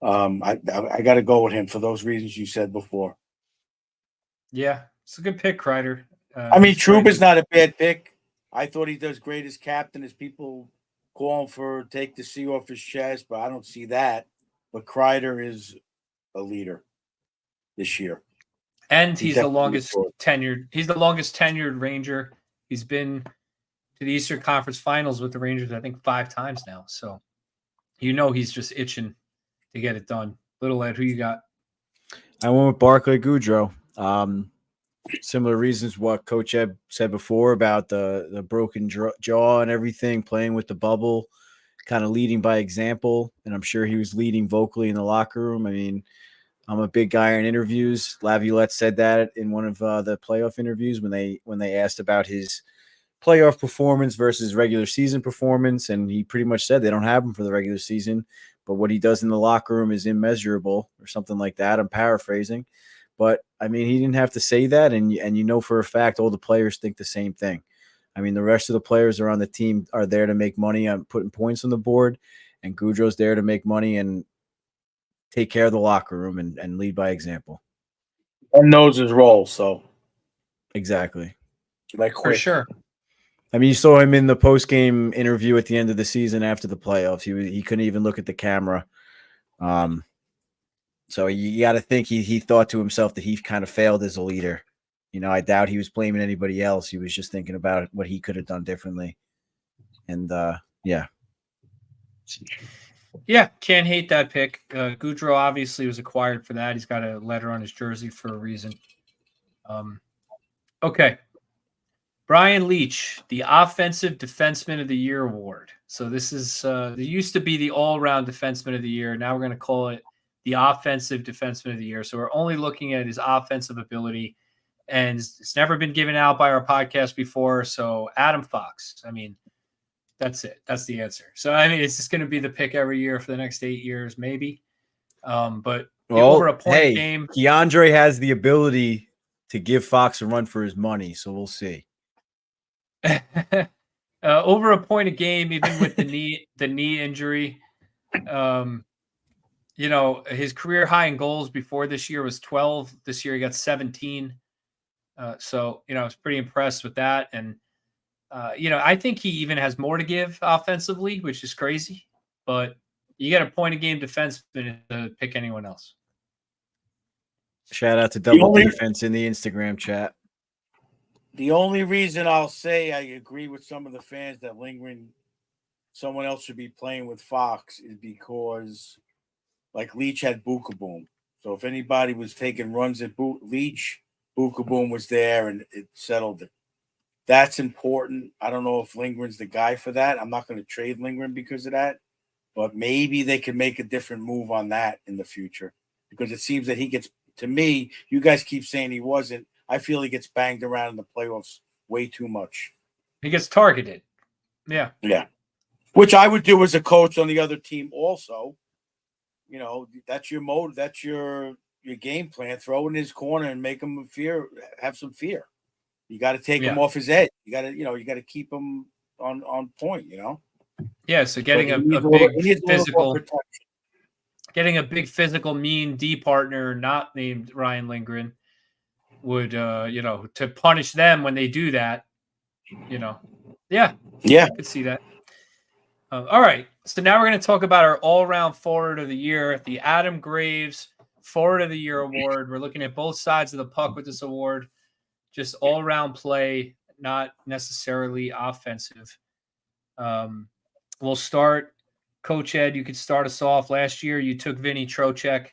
I got to go with him for those reasons you said before. Yeah, it's a good pick, Kreider. I mean, Trouba's not a bad pick. I thought he does great as captain, as people call him for take the C off his chest, but I don't see that. But Kreider is a leader this year. And he's the longest tenured. He's the longest tenured Ranger. He's been to the Eastern Conference Finals with the Rangers, I think 5 times now. So, you know, he's just itching to get it done. Little Ed, who you got? I went with Barclay Goodrow. Similar reasons what Coach Ed said before about the broken jaw and everything, playing with the bubble, kind of leading by example. And I'm sure he was leading vocally in the locker room. I mean, I'm a big guy in interviews. Laviolette said that in one of the playoff interviews when they asked about his playoff performance versus regular season performance. And he pretty much said they don't have him for the regular season, but what he does in the locker room is immeasurable or something like that. I'm paraphrasing. But, I mean, he didn't have to say that, and you know for a fact all the players think the same thing. I mean, the rest of the players are on the team are there to make money on putting points on the board, and Goudreau's there to make money and take care of the locker room and lead by example. And knows his role, so. Exactly. Like For sure. I mean, you saw him in the post-game interview at the end of the season after the playoffs. He couldn't even look at the camera. So you got to think he thought to himself that he kind of failed as a leader. You know, I doubt he was blaming anybody else. He was just thinking about what he could have done differently. And, yeah. Yeah, can't hate that pick. Goudreau obviously was acquired for that. He's got a letter on his jersey for a reason. Okay. Brian Leetch, the Offensive Defenseman of the Year award. So this is there used to be the all-around Defenseman of the Year. Now we're going to call it the Offensive Defenseman of the Year. So we're only looking at his offensive ability, and it's never been given out by our podcast before. So Adam Fox. I mean, that's it. That's the answer. So I mean, it's just going to be the pick every year for the next 8 years, maybe. But over a point game, Keandre has the ability to give Fox a run for his money. So we'll see. Over a point a game, even with the knee injury. You know, his career high in goals before this year was 12. This year he got 17. So, you know, I was pretty impressed with that. And, you know, I think he even has more to give offensively, which is crazy. But you get a point a game defenseman to pick anyone else. Shout out to Double Defense in the Instagram chat. The only reason I'll say I agree with some of the fans that someone else should be playing with Fox is because, like, Leetch had Bukaboom. So if anybody was taking runs at Leetch, Bukaboom was there and it settled it. That's important. I don't know if Lindgren's the guy for that. I'm not going to trade Lindgren because of that. But maybe they can make a different move on that in the future. Because it seems that he gets, to me, you guys keep saying he wasn't. I feel he gets banged around in the playoffs way too much. He gets targeted. Yeah. Yeah. Which I would do as a coach on the other team also. that's your mode. That's your game plan. Throw in his corner and make him have some fear. You got to take him off his edge. You got to keep him on point. Yeah. So getting a big physical mean D partner not named Ryan Lindgren would, to punish them when they do that. Yeah, I could see that. All right, so now we're going to talk about our all-around forward of the year, the Adam Graves Forward of the Year award. We're looking at both sides of the puck with this award, just all-around play, not necessarily offensive. We'll start. Coach Ed, you could start us off. Last year, you took Vinny Trocheck.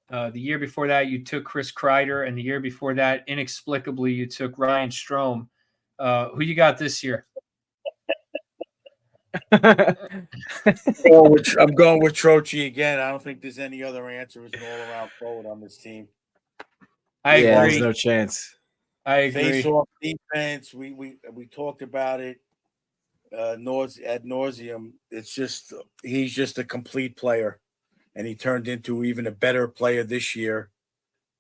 The year before that, you took Chris Kreider, and the year before that, inexplicably, you took Ryan Strome. Who you got this year? I'm going with Troche again. I don't think there's any other answer as an all-around forward on this team. I agree. There's no chance. I agree. Face-off defense. We talked about it ad nauseum. It's just he's just a complete player, and he turned into even a better player this year,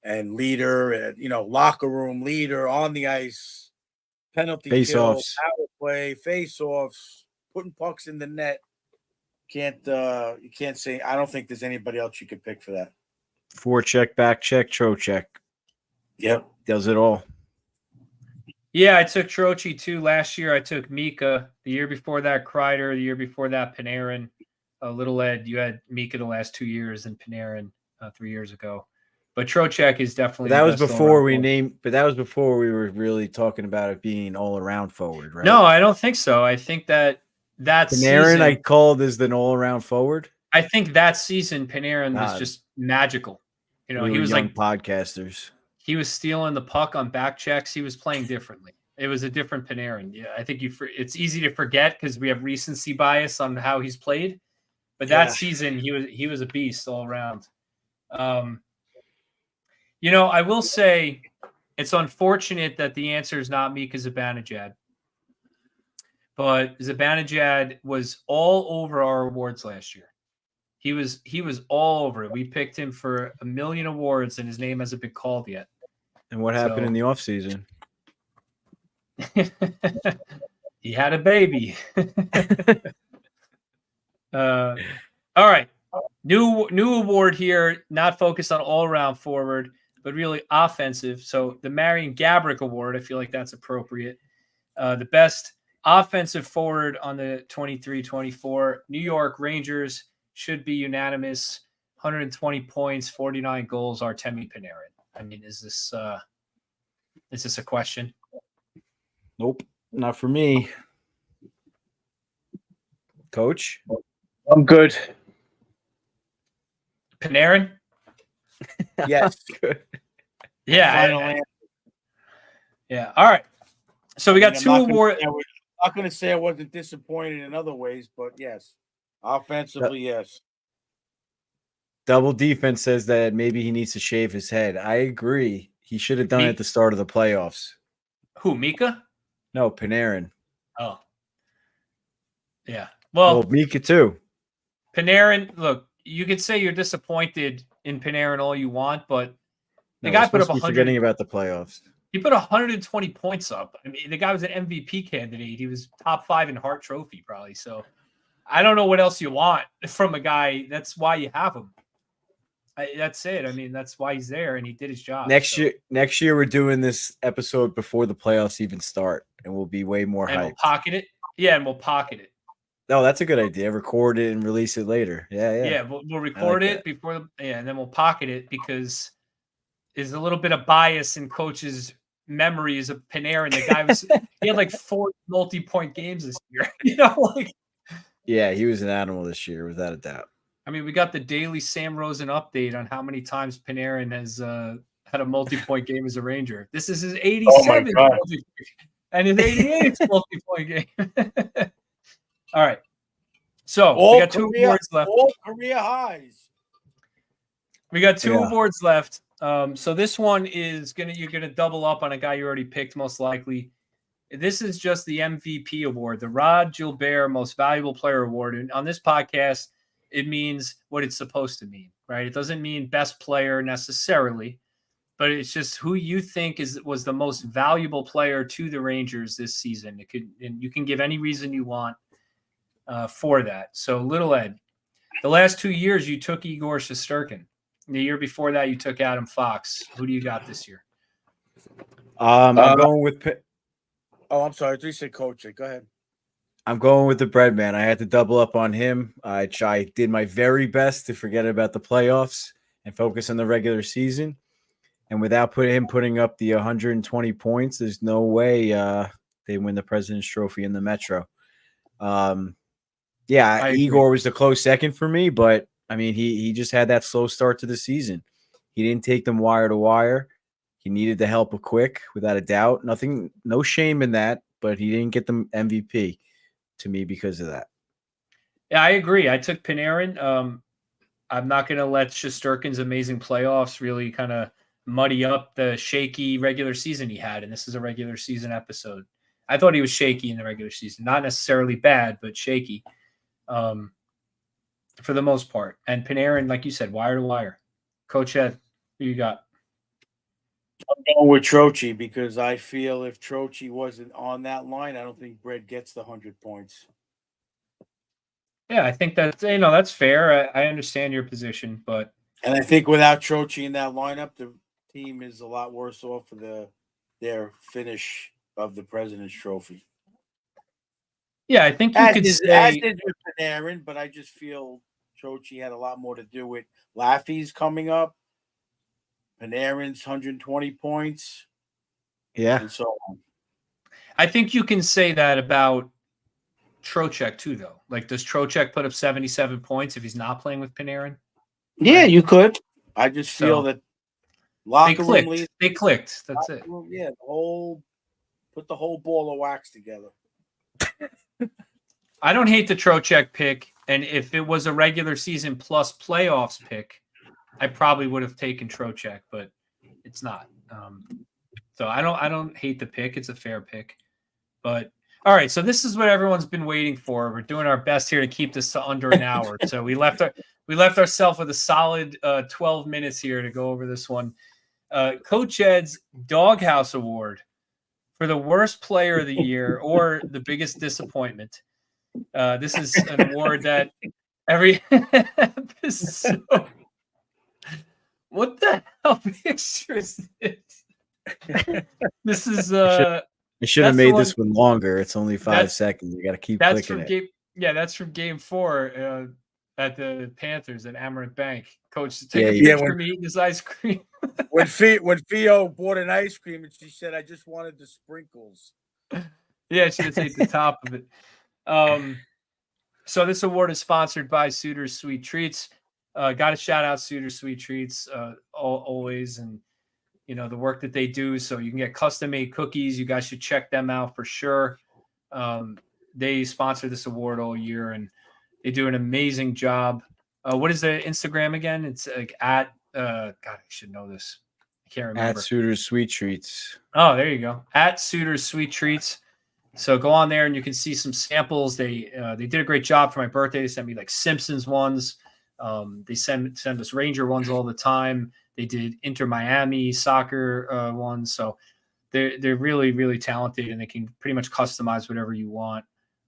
and leader, locker room leader on the ice, penalty face-offs, power play, face-offs, putting pucks in the net. You can't say. I don't think there's anybody else you could pick for that. Forecheck, back check, Trocheck. Yep, does it all. Yeah, I took Troche too. Last year, I took Mika. The year before that, Kreider. The year before that, Panarin. Little Ed, you had Mika the last 2 years and Panarin 3 years ago. But Trocheck is definitely that was before we named. But that was before we were really talking about it being all around forward, right? No, I don't think so. I think that Panarin season, I called as the all around forward. I think that season Panarin was just magical. He was like podcasters. He was stealing the puck on back checks. He was playing differently. It was a different Panarin. Yeah, I think it's easy to forget because we have recency bias on how he's played. But that season, he was a beast all around. I will say it's unfortunate that the answer is not Mika Zibanejad. But Zibanejad was all over our awards last year. He was all over it. We picked him for 1 million awards, and his name hasn't been called yet. And what happened in the offseason? He had a baby. All right. New award here, not focused on all-around forward, but really offensive. So the Marian Gaborik Award, I feel like that's appropriate. The best offensive forward on the 23-24 New York Rangers should be unanimous. 120 points, 49 goals, Artemi Panarin. I mean, is this a question? Nope, not for me. Coach? I'm good. Panarin? Yes. Yeah. Yeah. All right. So we got two awards. I'm not going to say I wasn't disappointed in other ways, but yes. Offensively, yes. Double Defense says that maybe he needs to shave his head. I agree. He should have done it at the start of the playoffs. Who, Mika? No, Panarin. Oh. Yeah. Well, Mika too. Panarin, look, you could say you're disappointed in Panarin all you want, but the guy put up 100. Forgetting about the playoffs. He put 120 points up. I mean, the guy was an MVP candidate. He was top 5 in Hart Trophy probably. So I don't know what else you want from a guy. That's why you have him. That's it. I mean, that's why he's there, and he did his job. Next year, we're doing this episode before the playoffs even start, and we'll be way more hyped. We'll pocket it. Yeah, and we'll pocket it. No, that's a good idea. Record it and release it later. Yeah. Yeah, we'll record it before and then we'll pocket it because there's a little bit of bias in coach's memories of Panarin. The guy he had like 4 multi-point games this year. Yeah, he was an animal this year, without a doubt. I mean, we got the daily Sam Rosen update on how many times Panarin has had a multi-point game as a Ranger. This is his 87th and his 88th multi-point game. All right. So we got 2 awards left. All career highs. We got 2 awards left. So this one is you're gonna double up on a guy you already picked, most likely. This is just the MVP award, the Rod Gilbert Most Valuable Player Award. And on this podcast, it means what it's supposed to mean, right? It doesn't mean best player necessarily, but it's just who you think was the most valuable player to the Rangers this season. And you can give any reason you want for that. So, Little Ed, the last 2 years you took Igor Shesterkin. The year before that you took Adam Fox. Who do you got this year? I'm going with. I'm sorry. You said Coach. Go ahead. I'm going with the bread man. I had to double up on him. I did my very best to forget about the playoffs and focus on the regular season. And without him putting up the 120 points, there's no way they win the President's Trophy in the Metro. Igor was the close second for me, but I mean, he just had that slow start to the season. He didn't take them wire to wire. He needed the help of Quick, without a doubt. No shame in that, but he didn't get the MVP to me because of that. Yeah, I agree. I took Panarin. I'm not going to let Shesterkin's amazing playoffs really kind of muddy up the shaky regular season he had, and this is a regular season episode. I thought he was shaky in the regular season. Not necessarily bad, but shaky for the most part. And Panarin, like you said, wire to wire. Coach Ed, who you got? I'm going with Troche because I feel if Troche wasn't on that line, I don't think Brett gets the 100 points. Yeah, I think that's fair. I understand your position, but I think without Troche in that lineup, the team is a lot worse off for their finish of the President's Trophy. Yeah, I think you could say as did with Panarin, but I just feel Troche had a lot more to do with Laffy's coming up, Panarin's 120 points, and so on. I think you can say that about Trocheck too, though. Like, does Trocheck put up 77 points if he's not playing with Panarin? Yeah, right. You could. I just feel that locker room leaders, they clicked. That's it. Yeah, put the whole ball of wax together. I don't hate the Trocheck pick, and if it was a regular season plus playoffs pick, I probably would have taken Trocheck, but it's not. So I don't hate the pick. It's a fair pick. But all right, so this is what everyone's been waiting for. We're doing our best here to keep this to under an hour. So we left ourselves with a solid 12 minutes here to go over this one. Coach Ed's Doghouse Award for the worst player of the year or the biggest disappointment. This is an award that every episode. What the hell picture is this? This is I should have made this one longer. It's only 5 seconds. You got to keep clicking it. That's from Game 4 at the Panthers at Amaranth Bank. Coach, take a picture of me eating this ice cream. when Theo bought an ice cream and she said, "I just wanted the sprinkles." Yeah, she just ate the top of it. So this award is sponsored by Suiter's Sweet Treats. Got to shout out Suiter's Sweet Treats always, and the work that they do. So you can get custom made cookies. You guys should check them out for sure. They sponsor this award all year, and they do an amazing job. What is the Instagram again? It's like at God, I should know this. I can't remember. At Suiter's Sweet Treats. Oh, there you go. At Suiter's Sweet Treats. So go on there and you can see some samples. They did a great job for my birthday. They sent me like Simpsons ones. They send us Ranger ones all the time. They did Inter Miami soccer ones. So they're really, really talented, and they can pretty much customize whatever you want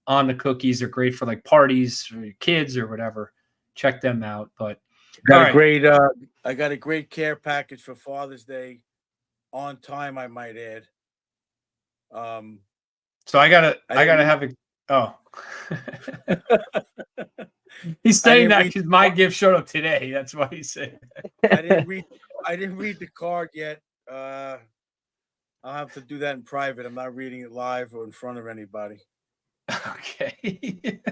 on the cookies. They're great for like parties for your kids or whatever. Check them out. But I got a great care package for Father's Day on time, I might add. So I gotta have a He's saying that because my gift showed up today. That's why he's saying that. I didn't read the card yet. I'll have to do that in private. I'm not reading it live or in front of anybody. Okay.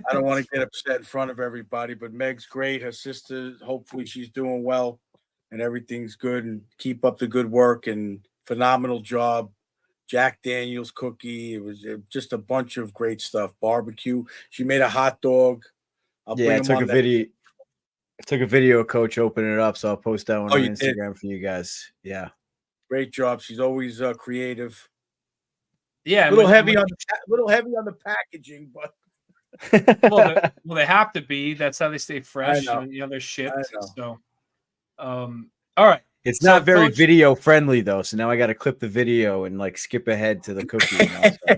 I don't want to get upset in front of everybody, but Meg's great. Her sister, hopefully she's doing well and everything's good, and keep up the good work and phenomenal job. Jack Daniels cookie. It was just a bunch of great stuff. Barbecue. She made a hot dog. I took a video of Coach opening it up, so I'll post that one on Instagram for you guys. Yeah. Great job. She's always creative. Yeah, a little heavy on the packaging, but Well, they have to be. That's how they stay fresh. know. And, they're shipped. know. So, all right. It's So, not very Coach- video friendly though, so now I got to clip the video and like skip ahead to the cookie. So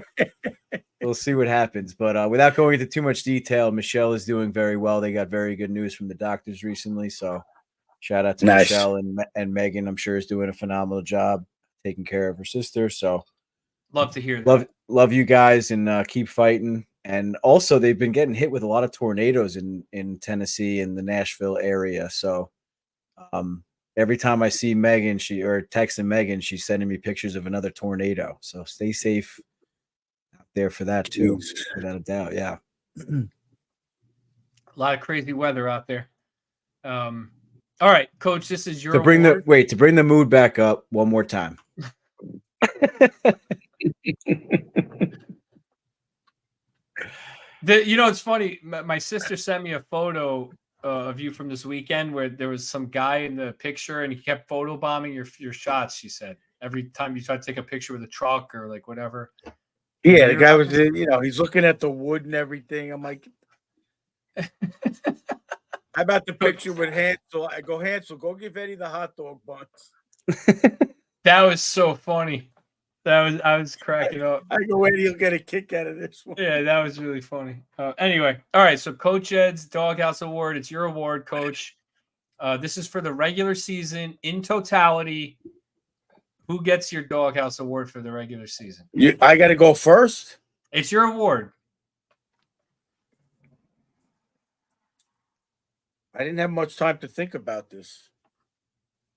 we'll see what happens. But without going into too much detail, Michelle is doing very well. They got very good news from the doctors recently, so shout out to Nice. Michelle and Megan. I'm sure is doing a phenomenal job taking care of her sister. So love to hear that. Love you guys and keep fighting. And also, they've been getting hit with a lot of tornadoes in Tennessee and the Nashville area. So every time I see Megan, texting Megan, she's sending me pictures of another tornado. So stay safe out there for that too, without a doubt. Yeah. A lot of crazy weather out there. All right, Coach, this is your to bring the mood back up one more time. It's funny. My sister sent me a photo of you from this weekend where there was some guy in the picture and he kept photobombing your shots. She said every time you try to take a picture with a truck or like whatever. Yeah, the guy was, he's looking at the wood and everything. I'm like, how about the picture with Hansel? I go, Hansel, go give Eddie the hot dog buns. That was so funny. I was cracking up. I go, Eddie, you'll get a kick out of this one. Yeah, that was really funny. Anyway, all right. So Coach Ed's Doghouse Award. It's your award, Coach. This is for the regular season in totality. Who gets your Doghouse Award for the regular season? I got to go first. It's your award. I didn't have much time to think about this.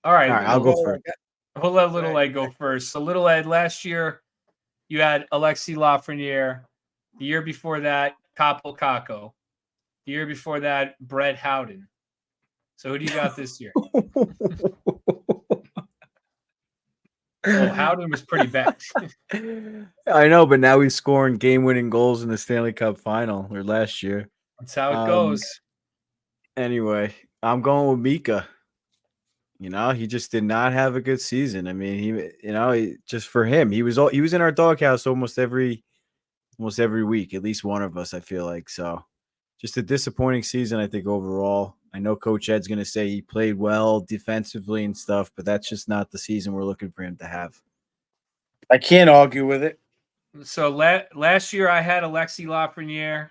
All right, I'll go first. We'll let Little Ed go first. So Little Ed, last year you had Alexi Lafreniere. The year before that, Capo Caco. The year before that, Brett Howden. So who do you got this year? Well, Howden was pretty bad. I know, but now he's scoring game-winning goals in the Stanley Cup final or last year. That's how it goes. Anyway, I'm going with Mika. He just did not have a good season. I mean, just for him, he was in our doghouse almost every week, at least one of us, I feel like. So just a disappointing season, I think, overall. I know Coach Ed's going to say he played well defensively and stuff, but that's just not the season we're looking for him to have. I can't argue with it. So last year I had Alexi Lafreniere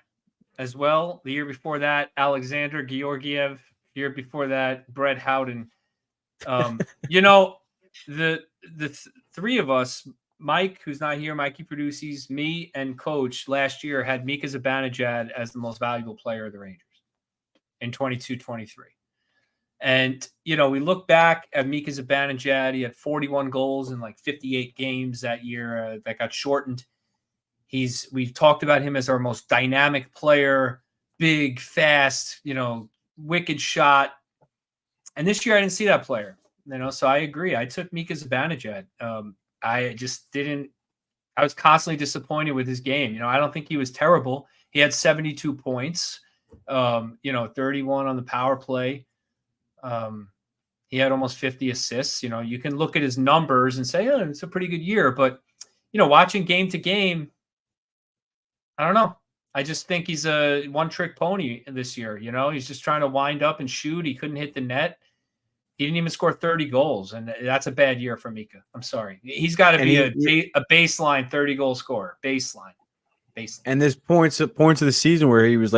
as well. The year before that, Alexander Georgiev. The year before that, Brett Howden. The three of us, Mike, who's not here, Mikey produces, me and Coach last year had Mika Zibanejad as the most valuable player of the Rangers in 22-23. And, we look back at Mika Zibanejad. He had 41 goals in like 58 games that year that got shortened. We've talked about him as our most dynamic player, big, fast, wicked shot. And this year I didn't see that player, so I agree. I took Mika Zibanejad. I was constantly disappointed with his game. I don't think he was terrible. He had 72 points, 31 on the power play. He had almost 50 assists. You can look at his numbers and say, oh, it's a pretty good year. But, watching game to game, I don't know. I just think he's a one-trick pony this year. He's just trying to wind up and shoot. He couldn't hit the net. He didn't even score 30 goals, and that's a bad year for Mika. I'm sorry. He's got to be a baseline 30-goal scorer. Baseline. And there's points of the season where he was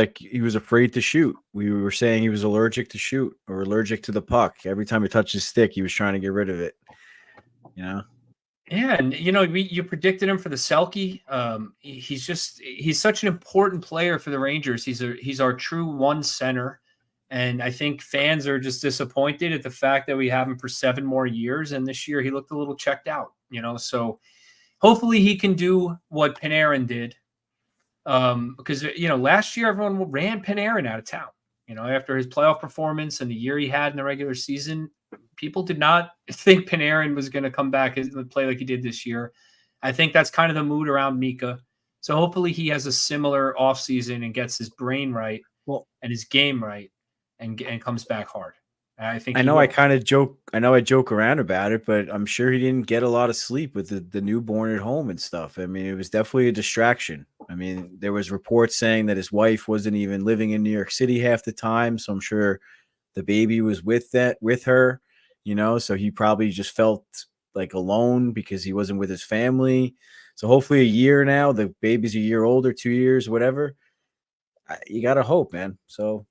afraid to shoot. We were saying he was allergic to shoot or allergic to the puck. Every time he touched his stick, he was trying to get rid of it. Yeah, and you predicted him for the Selke. He's such an important player for the Rangers. He's our true one center. And I think fans are just disappointed at the fact that we have him for 7 more years. And this year he looked a little checked out, so hopefully he can do what Panarin did. Because, last year everyone ran Panarin out of town, after his playoff performance and the year he had in the regular season. People did not think Panarin was going to come back and play like he did this year. I think that's kind of the mood around Mika. So hopefully he has a similar offseason and gets his brain right and his game right. And comes back hard. I joke around about it, but I'm sure he didn't get a lot of sleep with the newborn at home and stuff. I mean, it was definitely a distraction. I mean, there was reports saying that his wife wasn't even living in New York City half the time, so I'm sure the baby was with her, so he probably just felt like alone because he wasn't with his family. So hopefully a year now, the baby's a year older, 2 years, whatever. You got to hope, man. So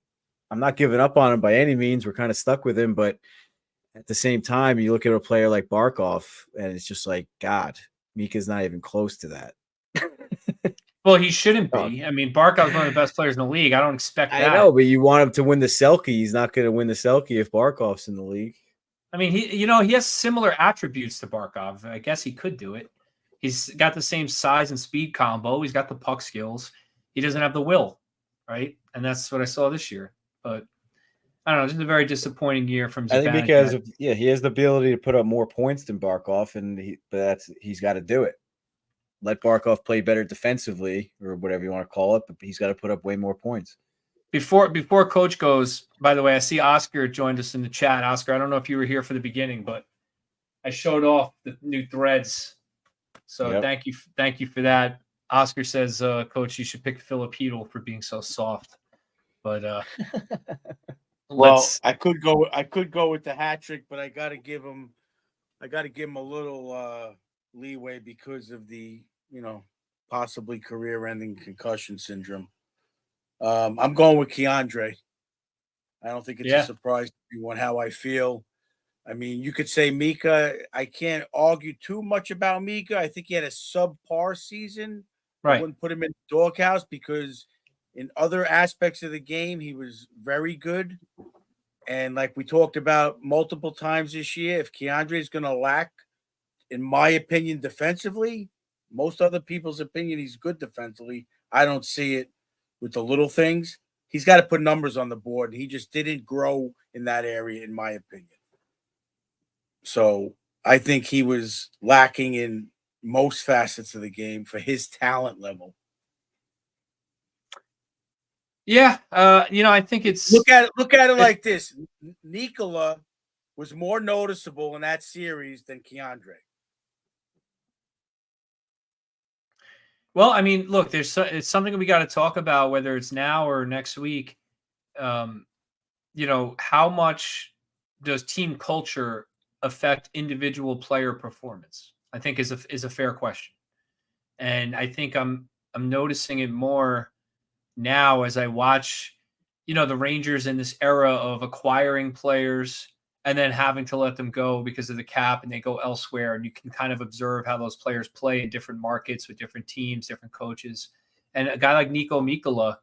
I'm not giving up on him by any means. We're kind of stuck with him, but at the same time, you look at a player like Barkov, and it's just like, God, Mika's not even close to that. Well, he shouldn't be. I mean, Barkov's one of the best players in the league. I don't expect that. I know, but you want him to win the Selke. He's not going to win the Selke if Barkov's in the league. I mean, he has similar attributes to Barkov. I guess he could do it. He's got the same size and speed combo. He's got the puck skills. He doesn't have the will, right? And that's what I saw this year. But I don't know. Just a very disappointing year from Zibanejad. I think he has the ability to put up more points than Barkov, but he's got to do it. Let Barkov play better defensively or whatever you want to call it, but he's got to put up way more points. Before Coach goes, by the way, I see Oscar joined us in the chat. Oscar, I don't know if you were here for the beginning, but I showed off the new threads. So Yep. Thank you for that. Oscar says, Coach, you should pick Philip Hedl for being so soft. But well, I could go with the hat trick, but I gotta give him a little leeway because of the possibly career-ending concussion syndrome. I'm going with Keandre. I don't think it's a surprise to anyone how I feel. I mean, you could say Mika. I can't argue too much about Mika. I think he had a subpar season. Right. I wouldn't put him in the doghouse because in other aspects of the game, he was very good. And like we talked about multiple times this year, if Keandre is going to lack, in my opinion, defensively, most other people's opinion, he's good defensively. I don't see it with the little things. He's got to put numbers on the board. He just didn't grow in that area, in my opinion. So I think he was lacking in most facets of the game for his talent level. Yeah, I think it's look at it like this: Nikola was more noticeable in that series than Keandre. Well, I mean, look, it's something we got to talk about, whether it's now or next week. How much does team culture affect individual player performance? I think is a fair question, and I think I'm noticing it more now as I watch, the Rangers in this era of acquiring players and then having to let them go because of the cap and they go elsewhere. And you can kind of observe how those players play in different markets with different teams, different coaches. And a guy like Niko Mikkola,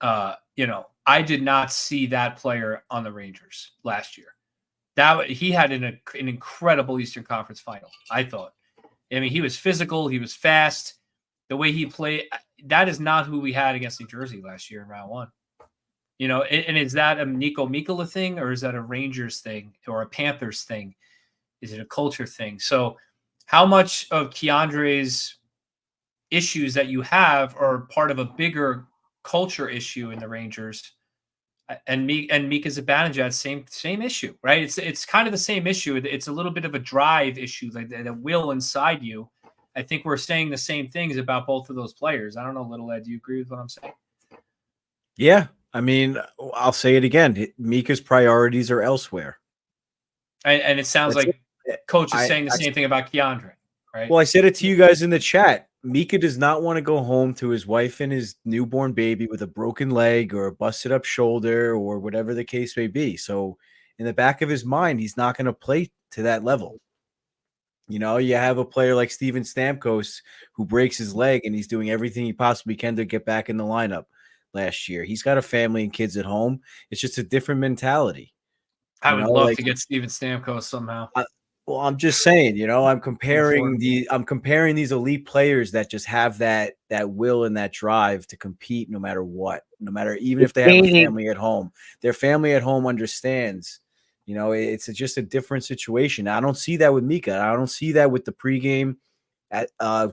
I did not see that player on the Rangers last year. He had an incredible Eastern Conference final, I thought. I mean, he was physical. He was fast. The way he played, that is not who we had against New Jersey last year in round one. And is that a Niko Mikkola thing or is that a Rangers thing or a Panthers thing? Is it a culture thing? So how much of Keandre's issues that you have are part of a bigger culture issue in the Rangers? And Mika Zibanejad, same issue, right? It's kind of the same issue. It's a little bit of a drive issue, like the will inside you. I think we're saying the same things about both of those players. I don't know, Little Ed, do you agree with what I'm saying? Yeah, I mean, I'll say it again. Mika's priorities are elsewhere. And it sounds like Coach is saying the same thing about Keandre, right? Well, I said it to you guys in the chat. Mika does not want to go home to his wife and his newborn baby with a broken leg or a busted up shoulder or whatever the case may be. So in the back of his mind, he's not going to play to that level. You have a player like Steven Stamkos who breaks his leg and he's doing everything he possibly can to get back in the lineup last year. He's got a family and kids at home. It's just a different mentality. I would love to get Steven Stamkos somehow. Well, I'm just saying, I'm comparing these elite players that just have that will and that drive to compete no matter what, even if they have a family at home. Their family at home understands. It's just a different situation. I don't see that with Mika. I don't see that with the pregame at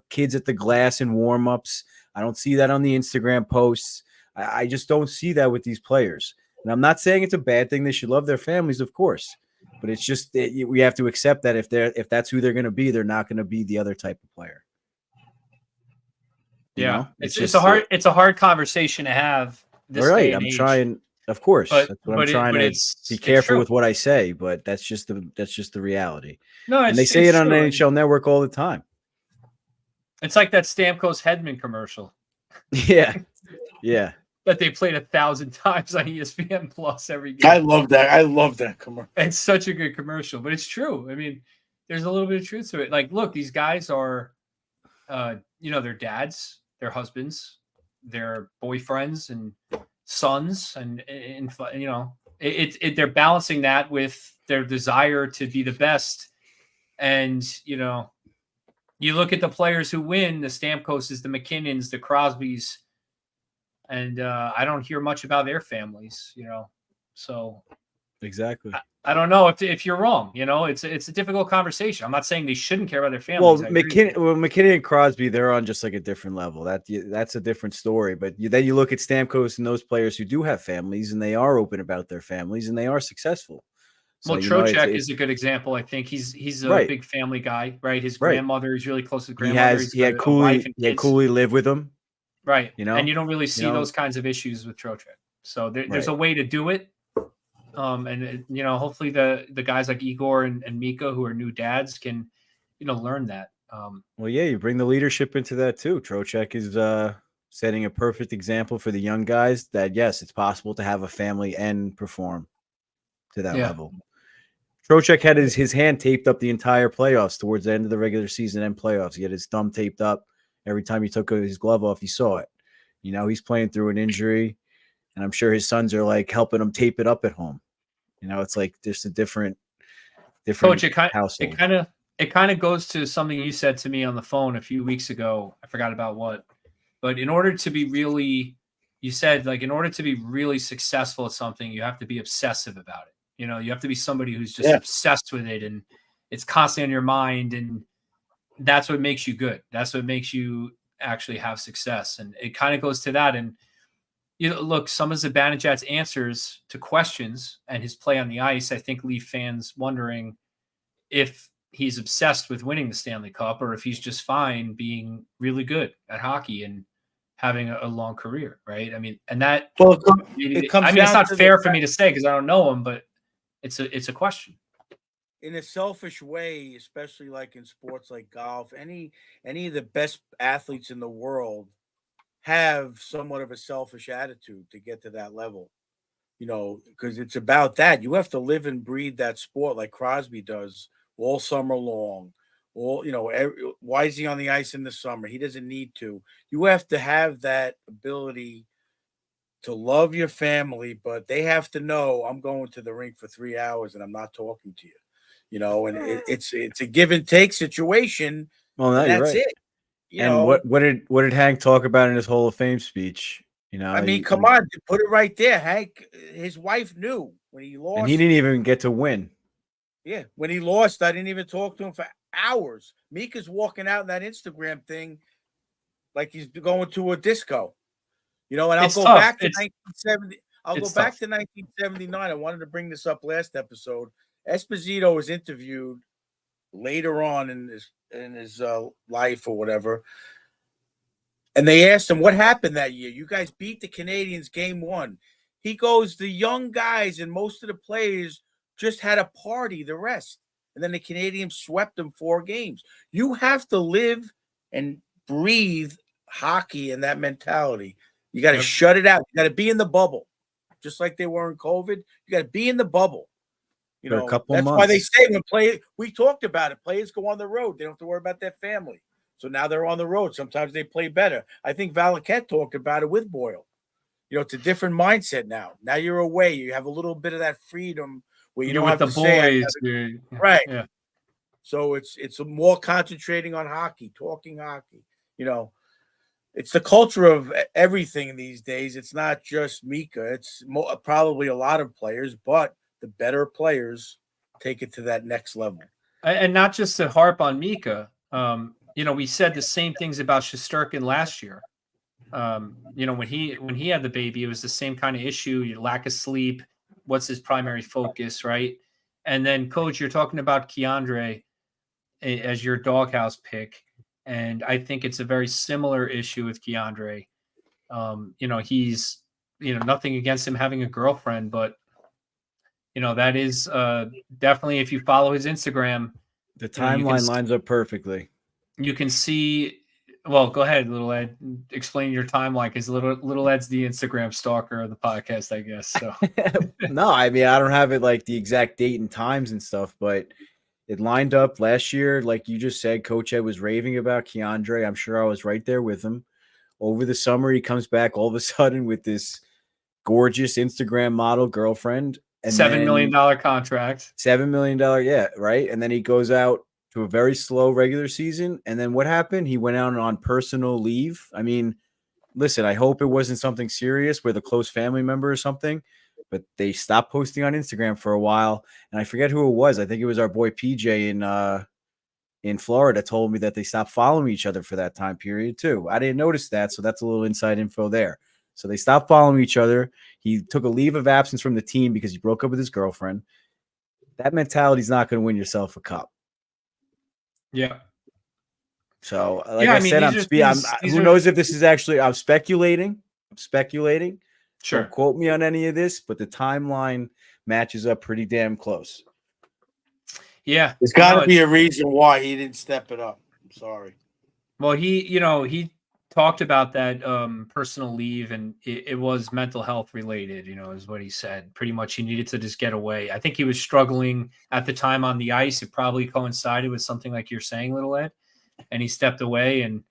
kids at the glass and warm-ups. I don't see that on the Instagram posts. I just don't see that with these players. And I'm not saying it's a bad thing. They should love their families, of course. But it's just we have to accept that if that's who they're going to be, they're not going to be the other type of player. Yeah, It's it's just it's a hard conversation to have this day right. and I'm age. trying. Of course, But that's what I'm trying but to be it's careful true. with what I say. But that's just the reality. No, And they it's say it on true. NHL Network all the time. It's like that Stamkos Hedman commercial Yeah, yeah. that they played 1,000 times on ESPN Plus every game. I love that. I love that commercial. It's such a good commercial, but it's true. I mean, there's a little bit of truth to it. Like, look, these guys are, their dads, their husbands, their boyfriends and sons, and they're balancing that with their desire to be the best. And you look at the players who win, the Stamkoses, the McKinnons, the Crosbys, and I don't hear much about their families, So Exactly. I don't know if you're wrong. It's a difficult conversation. I'm not saying they shouldn't care about their Well, families. McKinney and Crosby, they're on just like a different level. That's a different story. But then you look at Stamkos and those players who do have families, and they are open about their families, and they are successful. So, Trocheck is a good example. I think he's a big family guy, right? His grandmother is really close to the grandmother. He had Cooley live with him, right? And you don't really see those kinds of issues with Trocheck. So there's a way to do it. Hopefully the guys like Igor and Mika, who are new dads, can learn that. Well, yeah, you bring the leadership into that too. Trocheck is setting a perfect example for the young guys that yes, it's possible to have a family and perform to that level. Trocheck had his hand taped up the entire playoffs towards the end of the regular season and playoffs. He had his thumb taped up. Every time he took his glove off, you saw it. He's playing through an injury, and I'm sure his sons are like helping him tape it up at home. It's like just a different Coach, household. It kind of goes to something you said to me on the phone a few weeks ago. I forgot about what, but in order to be really successful at something, you have to be obsessive about it. You have to be somebody who's just obsessed with it, and it's constantly on your mind, and that's what makes you good. That's what makes you actually have success. And it kind of goes to that. And look, some of Zibanejad's answers to questions and his play on the ice, I think, leave fans wondering if he's obsessed with winning the Stanley Cup or if he's just fine being really good at hockey and having a long career, right? I mean, and that it's not fair for me to say because I don't know him, but it's a question. In a selfish way, especially like in sports like golf, any of the best athletes in the world have somewhat of a selfish attitude to get to that level, because it's about that. You have to live and breathe that sport like Crosby does all summer long. Why is he on the ice in the summer? He doesn't need to. You have to have that ability to love your family, but they have to know I'm going to the rink for 3 hours and I'm not talking to you. And it's a give and take situation. Well, that's right. It. What did Hank talk about in his Hall of Fame speech? Come on, put it right there. Hank, his wife knew when he lost, and he didn't even get to win. Yeah, when he lost, I didn't even talk to him for hours. Mika's walking out in that Instagram thing like he's going to a disco. And I'll go back to 1970. I'll go back to 1979. I wanted to bring this up last episode. Esposito was interviewed later on in his life or whatever, and they asked him what happened that year. You guys beat the Canadians game 1. He goes, the young guys and most of the players just had a party. The rest, and then the Canadians swept them 4 games. You have to live and breathe hockey and that mentality. You got to shut it out. You got to be in the bubble, just like they were in COVID. You got to be in the bubble. For a couple that's months. Why they say we talked about it. Players go on the road. They don't have to worry about their family. So now they're on the road. Sometimes they play better. I think Valaket talked about it with Boyle. It's a different mindset now. Now you're away. You have a little bit of that freedom where you don't have to say, right. Yeah. So it's more concentrating on hockey, talking hockey. It's the culture of everything these days. It's not just Mika. It's probably a lot of players, but the better players take it to that next level. And not just to harp on Mika. We said the same things about Shesterkin last year. When he had the baby, it was the same kind of issue. Your lack of sleep. What's his primary focus, right? And then, Coach, you're talking about Keandre as your doghouse pick. And I think it's a very similar issue with Keandre. He's, nothing against him having a girlfriend, but, that is definitely, if you follow his Instagram, the timeline lines up perfectly. You can see. Well, go ahead, Little Ed. Explain your timeline, because Little Ed's the Instagram stalker of the podcast, I guess. So no, I mean, I don't have it like the exact date and times and stuff, but it lined up last year. Like you just said, Coach Ed was raving about Keandre. I'm sure I was right there with him. Over the summer, he comes back all of a sudden with this gorgeous Instagram model girlfriend. And $7 million contract. $7 million, yeah, right? And then he goes out to a very slow regular season. And then what happened? He went out on personal leave. I mean, listen, I hope it wasn't something serious with a close family member or something, but they stopped posting on Instagram for a while. And I forget who it was. I think it was our boy PJ in Florida told me that they stopped following each other for that time period too. I didn't notice that, so that's a little inside info there. So they stopped following each other. He took a leave of absence from the team because he broke up with his girlfriend. That mentality is not going to win yourself a cup. Yeah. So, like I said, who knows if this is actually, I'm speculating. Sure. Don't quote me on any of this, but the timeline matches up pretty damn close. Yeah. There's got to be a reason why he didn't step it up. I'm sorry. Well, he talked about that personal leave, and it was mental health related, is what he said. Pretty much he needed to just get away. I think he was struggling at the time on the ice. It probably coincided with something like you're saying, Little Ed. And he stepped away and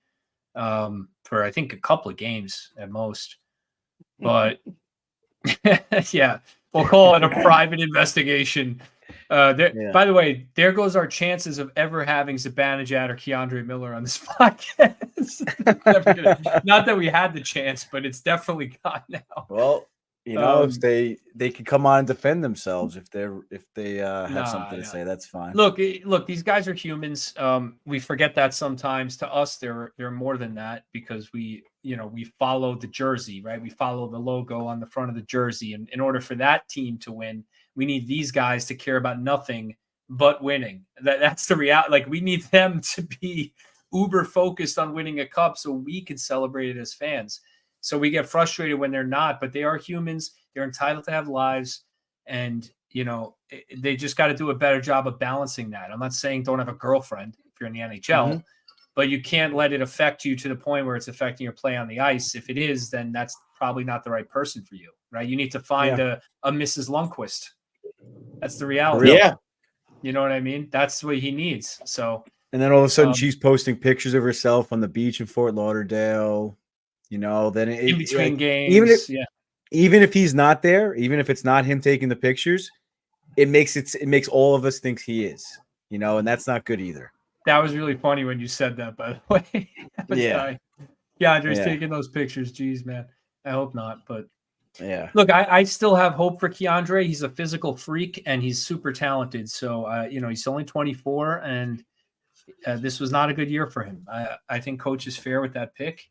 for, I think, a couple of games at most. But, yeah, we'll call it a private investigation. By the way, there goes our chances of ever having Zibanejad or Keandre Miller on this podcast. Not that we had the chance, but it's definitely gone now. Well, they could come on and defend themselves if they have something to say. That's fine. Look, these guys are humans. We forget that sometimes. To us, they're more than that, because we follow the jersey, right? We follow the logo on the front of the jersey, and in order for that team to win, we need these guys to care about nothing but winning. That's the reality. Like, we need them to be uber focused on winning a cup so we can celebrate it as fans. So we get frustrated when they're not, but they are humans. They're entitled to have lives, and they just got to do a better job of balancing that. I'm not saying don't have a girlfriend if you're in the NHL, but you can't let it affect you to the point where it's affecting your play on the ice. If it is, then that's probably not the right person for you, right? You need to find a Mrs. Lundqvist. That's the reality. Yeah. You know what I mean? That's what he needs. So, and then all of a sudden she's posting pictures of herself on the beach in Fort Lauderdale, then in between games. Even if he's not there, even if it's not him taking the pictures, it makes all of us think he is, and that's not good either. That was really funny when you said that, by the way. Andre's taking those pictures. Jeez, man. I hope not, but yeah. Look, I still have hope for Keandre. He's a physical freak and he's super talented. So, he's only 24, and this was not a good year for him. I think coach is fair with that pick.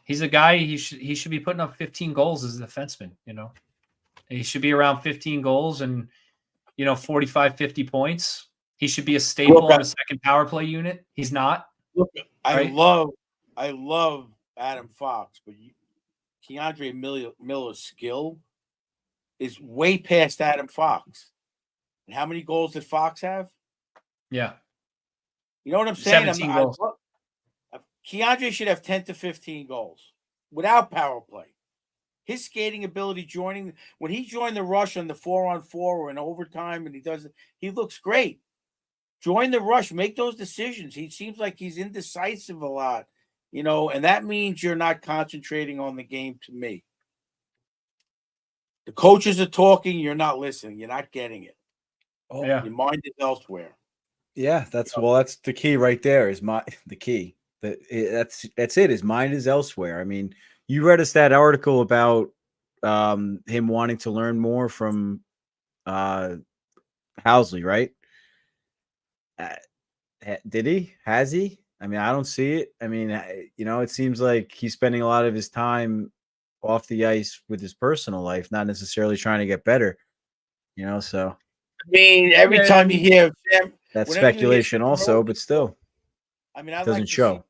He's a guy, he should be putting up 15 goals as a defenseman, He should be around 15 goals and, 45, 50 points. He should be a staple on a second power play unit. He's not. Look, I love Adam Fox, but Keandre Miller's skill is way past Adam Fox. And how many goals did Fox have? Yeah. You know what I'm saying? 17 goals. Keandre should have 10 to 15 goals without power play. His skating ability when he joined the Rush on the 4-on-4 or in overtime, and he looks great. Join the Rush, make those decisions. He seems like he's indecisive a lot, and that means you're not concentrating on the game to me. The coaches are talking, you're not listening, you're not getting it. Oh, yeah. Your mind is elsewhere. Yeah, that's the key right there is the key. That's it. His mind is elsewhere. I mean, you read us that article about him wanting to learn more from Housley, right? Did he? Has he? I mean, I don't see it. I mean, it seems like he's spending a lot of his time off the ice with his personal life, not necessarily trying to get better. So. I mean, every time you hear That's Whenever you hear speculation Sam also, Rosen but still. talk, I mean, Doesn't show.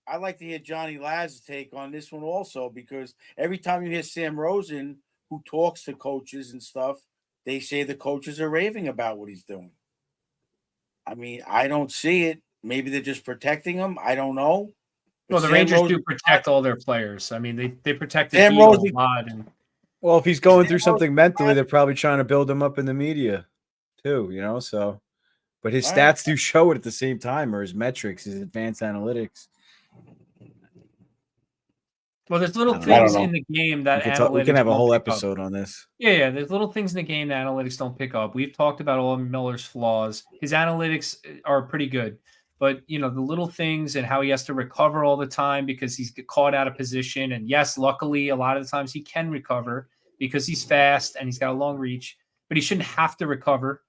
I'd like to hear Johnny Laz's take on this one also, because every time you hear Sam Rosen, who talks to coaches and stuff, they say the coaches are raving about what he's doing. I mean, I don't see it. Maybe they're just protecting him. I don't know. But Well, the Sam Rangers Rosen, do protect all their players. I mean, they protected Sam Beal a Rosen- lot, and Well, if he's going Sam through something Rosen- mentally, they're probably trying to build him up in the media too, so but his All right. stats do show it at the same time, or his metrics, his advanced analytics. well, there's little I don't things know. in the game that We can analytics have a don't whole pick up. episode on this. Yeah, there's little things in the game that analytics don't pick up. We've talked about all of Miller's flaws. His analytics are pretty good, but the little things and how he has to recover all the time because he's caught out of position. And yes, luckily, a lot of the times he can recover because he's fast and he's got a long reach, but he shouldn't have to recover,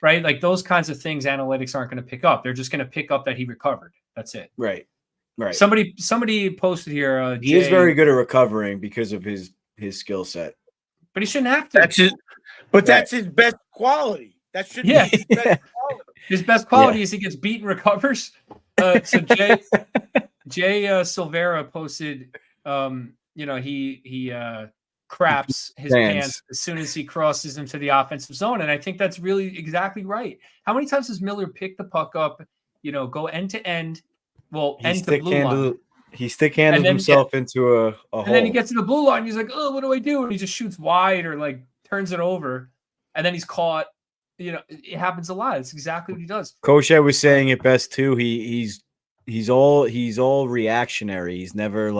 right? Like those kinds of things, analytics aren't going to pick up. They're just going to pick up that he recovered. That's it. Right. Somebody posted here. He is Jay, very good at recovering because of his skill set. but he shouldn't have to. That's his best quality. That should Yeah. be his best quality. His best quality is he gets beat and recovers. So Jay Silvera posted, he craps his pants as soon as he crosses into the offensive zone, and I think that's really exactly right. How many times does Miller pick the puck up, go end to end, end to blue line, he stick handles himself into a hole, and then he gets to the blue line. He's like, "Oh, what do I do?" And he just shoots wide or like turns it over, and then he's caught. It happens a lot. It's exactly what he does. Coach Ed was saying it best too. He's all reactionary. He's never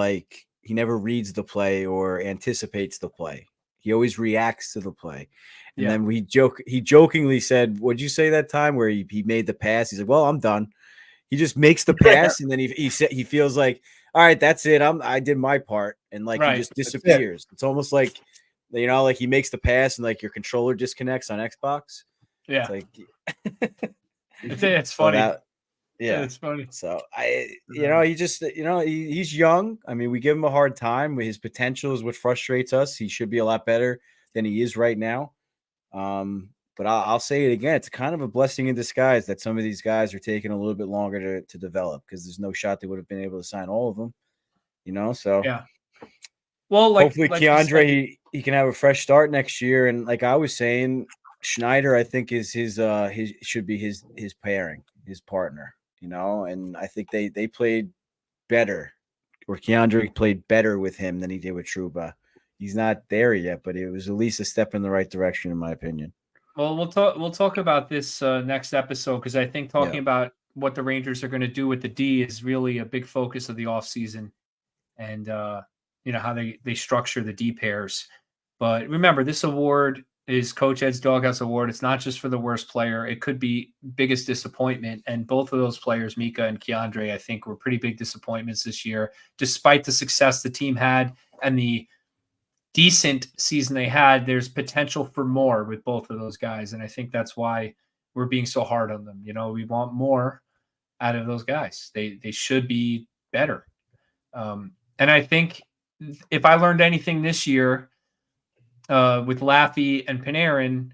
he never reads the play or anticipates the play. He always reacts to the play. And then he jokingly said, "What'd you say that time where he made the pass?" He's like, "Well, I'm done." He just makes the pass and then he feels like, "All right, that's it. I did my part." And he just disappears. It's almost like like he makes the pass and like your controller disconnects on Xbox. Yeah. It's it's funny. Yeah, it's funny. So he just, he's young. I mean, we give him a hard time. His potential is what frustrates us. He should be a lot better than he is right now. But I'll say it again. It's kind of a blessing in disguise that some of these guys are taking a little bit longer to develop, because there's no shot they would have been able to sign all of them. So yeah. Well, hopefully Keandre, he can have a fresh start next year. And like I was saying, Schneider, I think is his should be his pairing, his partner, and I think they played better, or Keandre played better with him than he did with Trouba. He's not there yet, but it was at least a step in the right direction, in my opinion. Well, we'll talk about this next episode, because I think talking about what the Rangers are going to do with the D is really a big focus of the offseason, and how they structure the D pairs. But remember, this award is Coach Ed's Doghouse Award. It's not just for the worst player. It could be biggest disappointment. And both of those players, Mika and Keandre, I think were pretty big disappointments this year, despite the success the team had and the decent season they had. There's potential for more with both of those guys. And I think that's why we're being so hard on them. We want more out of those guys. They should be better. And I think if I learned anything this year, with Laffy and Panarin,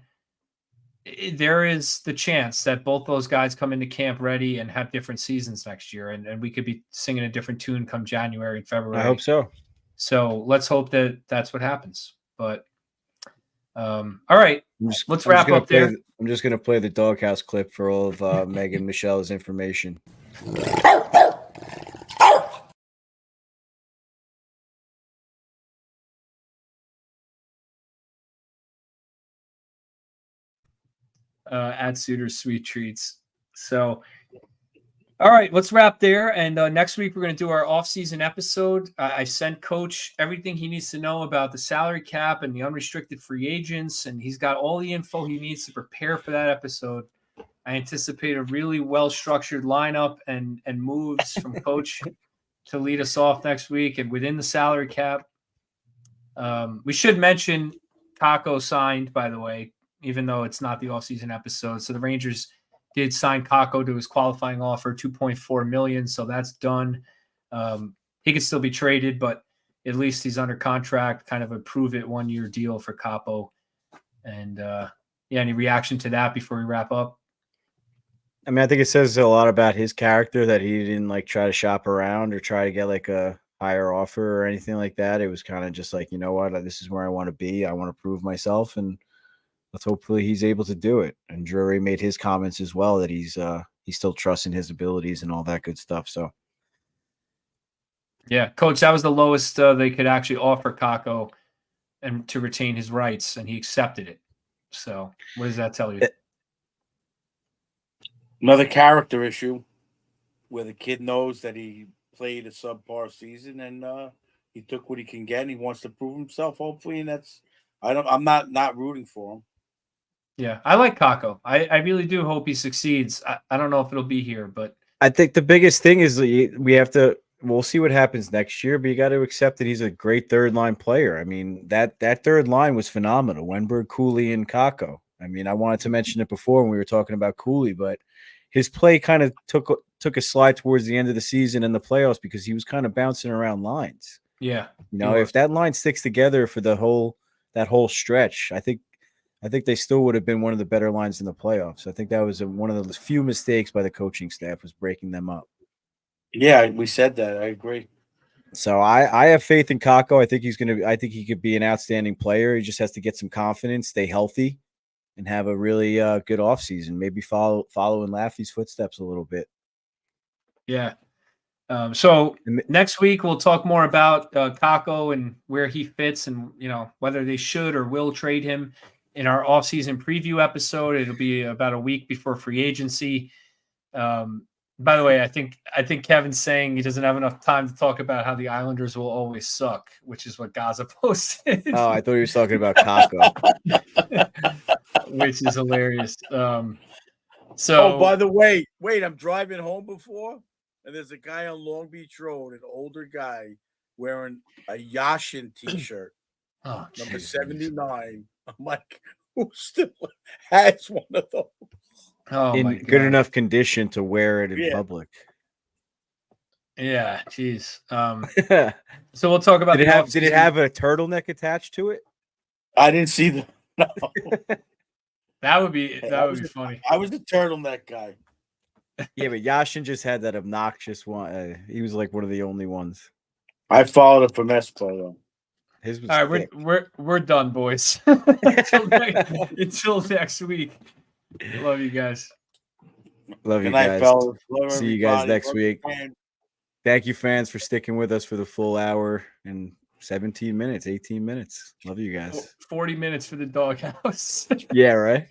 there is the chance that both those guys come into camp ready and have different seasons next year. And we could be singing a different tune come January and February. I hope so. So let's hope that that's what happens. But all right, let's wrap up there. I'm just going to play the Doghouse clip for all of Megan Michelle's information. At Suiter's Sweet Treats. So, all right, let's wrap there. And next week, we're going to do our off-season episode. I sent Coach everything he needs to know about the salary cap and the unrestricted free agents, and he's got all the info he needs to prepare for that episode. I anticipate a really well-structured lineup and moves from Coach to lead us off next week. And within the salary cap, we should mention Kakko signed, by the way, even though it's not the offseason episode. So the Rangers did sign Kakko to his qualifying offer, $2.4 million. So that's done. He could still be traded, but at least he's under contract, kind of a prove-it one-year deal for Kakko. And, any reaction to that before we wrap up? I mean, I think it says a lot about his character that he didn't like try to shop around or try to get like a higher offer or anything like that. It was kind of just like, you know what, this is where I want to be. I want to prove myself, and let's hopefully he's able to do it. And Drury made his comments as well that he's still trusting his abilities and all that good stuff. So Yeah, coach, that was the lowest they could actually offer Kako and to retain his rights, and he accepted it. So what does that tell you? Another character issue where the kid knows that he played a subpar season and he took what he can get and he wants to prove himself, hopefully. And I'm not rooting for him. Yeah, I like Kako. I really do hope he succeeds. I don't know if it'll be here, but I think the biggest thing is we'll see what happens next year, but you got to accept that he's a great third line player. I mean, that third line was phenomenal. Wenberg, Cooley, and Kako. I mean, I wanted to mention it before when we were talking about Cooley, but his play kind of took a slide towards the end of the season in the playoffs because he was kind of bouncing around lines. yeah, You know, if that line sticks together for that whole stretch, I think they still would have been one of the better lines in the playoffs. I think that was one of the few mistakes by the coaching staff was breaking them up. Yeah, we said that. I agree. So I have faith in Kako. I think he could be an outstanding player. He just has to get some confidence, stay healthy, and have a really good offseason. Maybe follow in Laffy's footsteps a little bit. Yeah. So next week we'll talk more about Kako and where he fits, and whether they should or will trade him in our offseason preview episode. It'll be about a week before free agency. By the way, I think Kevin's saying he doesn't have enough time to talk about how the Islanders will always suck, which is what Gaza posted. Oh, I thought he was talking about Kako. Which is hilarious. By the way, I'm driving home before, and there's a guy on Long Beach Road, an older guy, wearing a Yashin t-shirt, number 79. I'm like, who still has one of those? In good enough condition to wear it in public. Yeah, geez. So we'll talk about. Did it have a turtleneck attached to it? I didn't see the. No. That would be funny. I was the turtleneck guy. Yeah, but Yashin just had that obnoxious one. He was like one of the only ones. I followed it from Espo though. His was all right. We're done, boys. Until next week. Love you guys. Love you guys. See you guys next week. Thank you, fans, for sticking with us for the full hour and 18 minutes. Love you guys. 40 minutes for the doghouse. Yeah, right.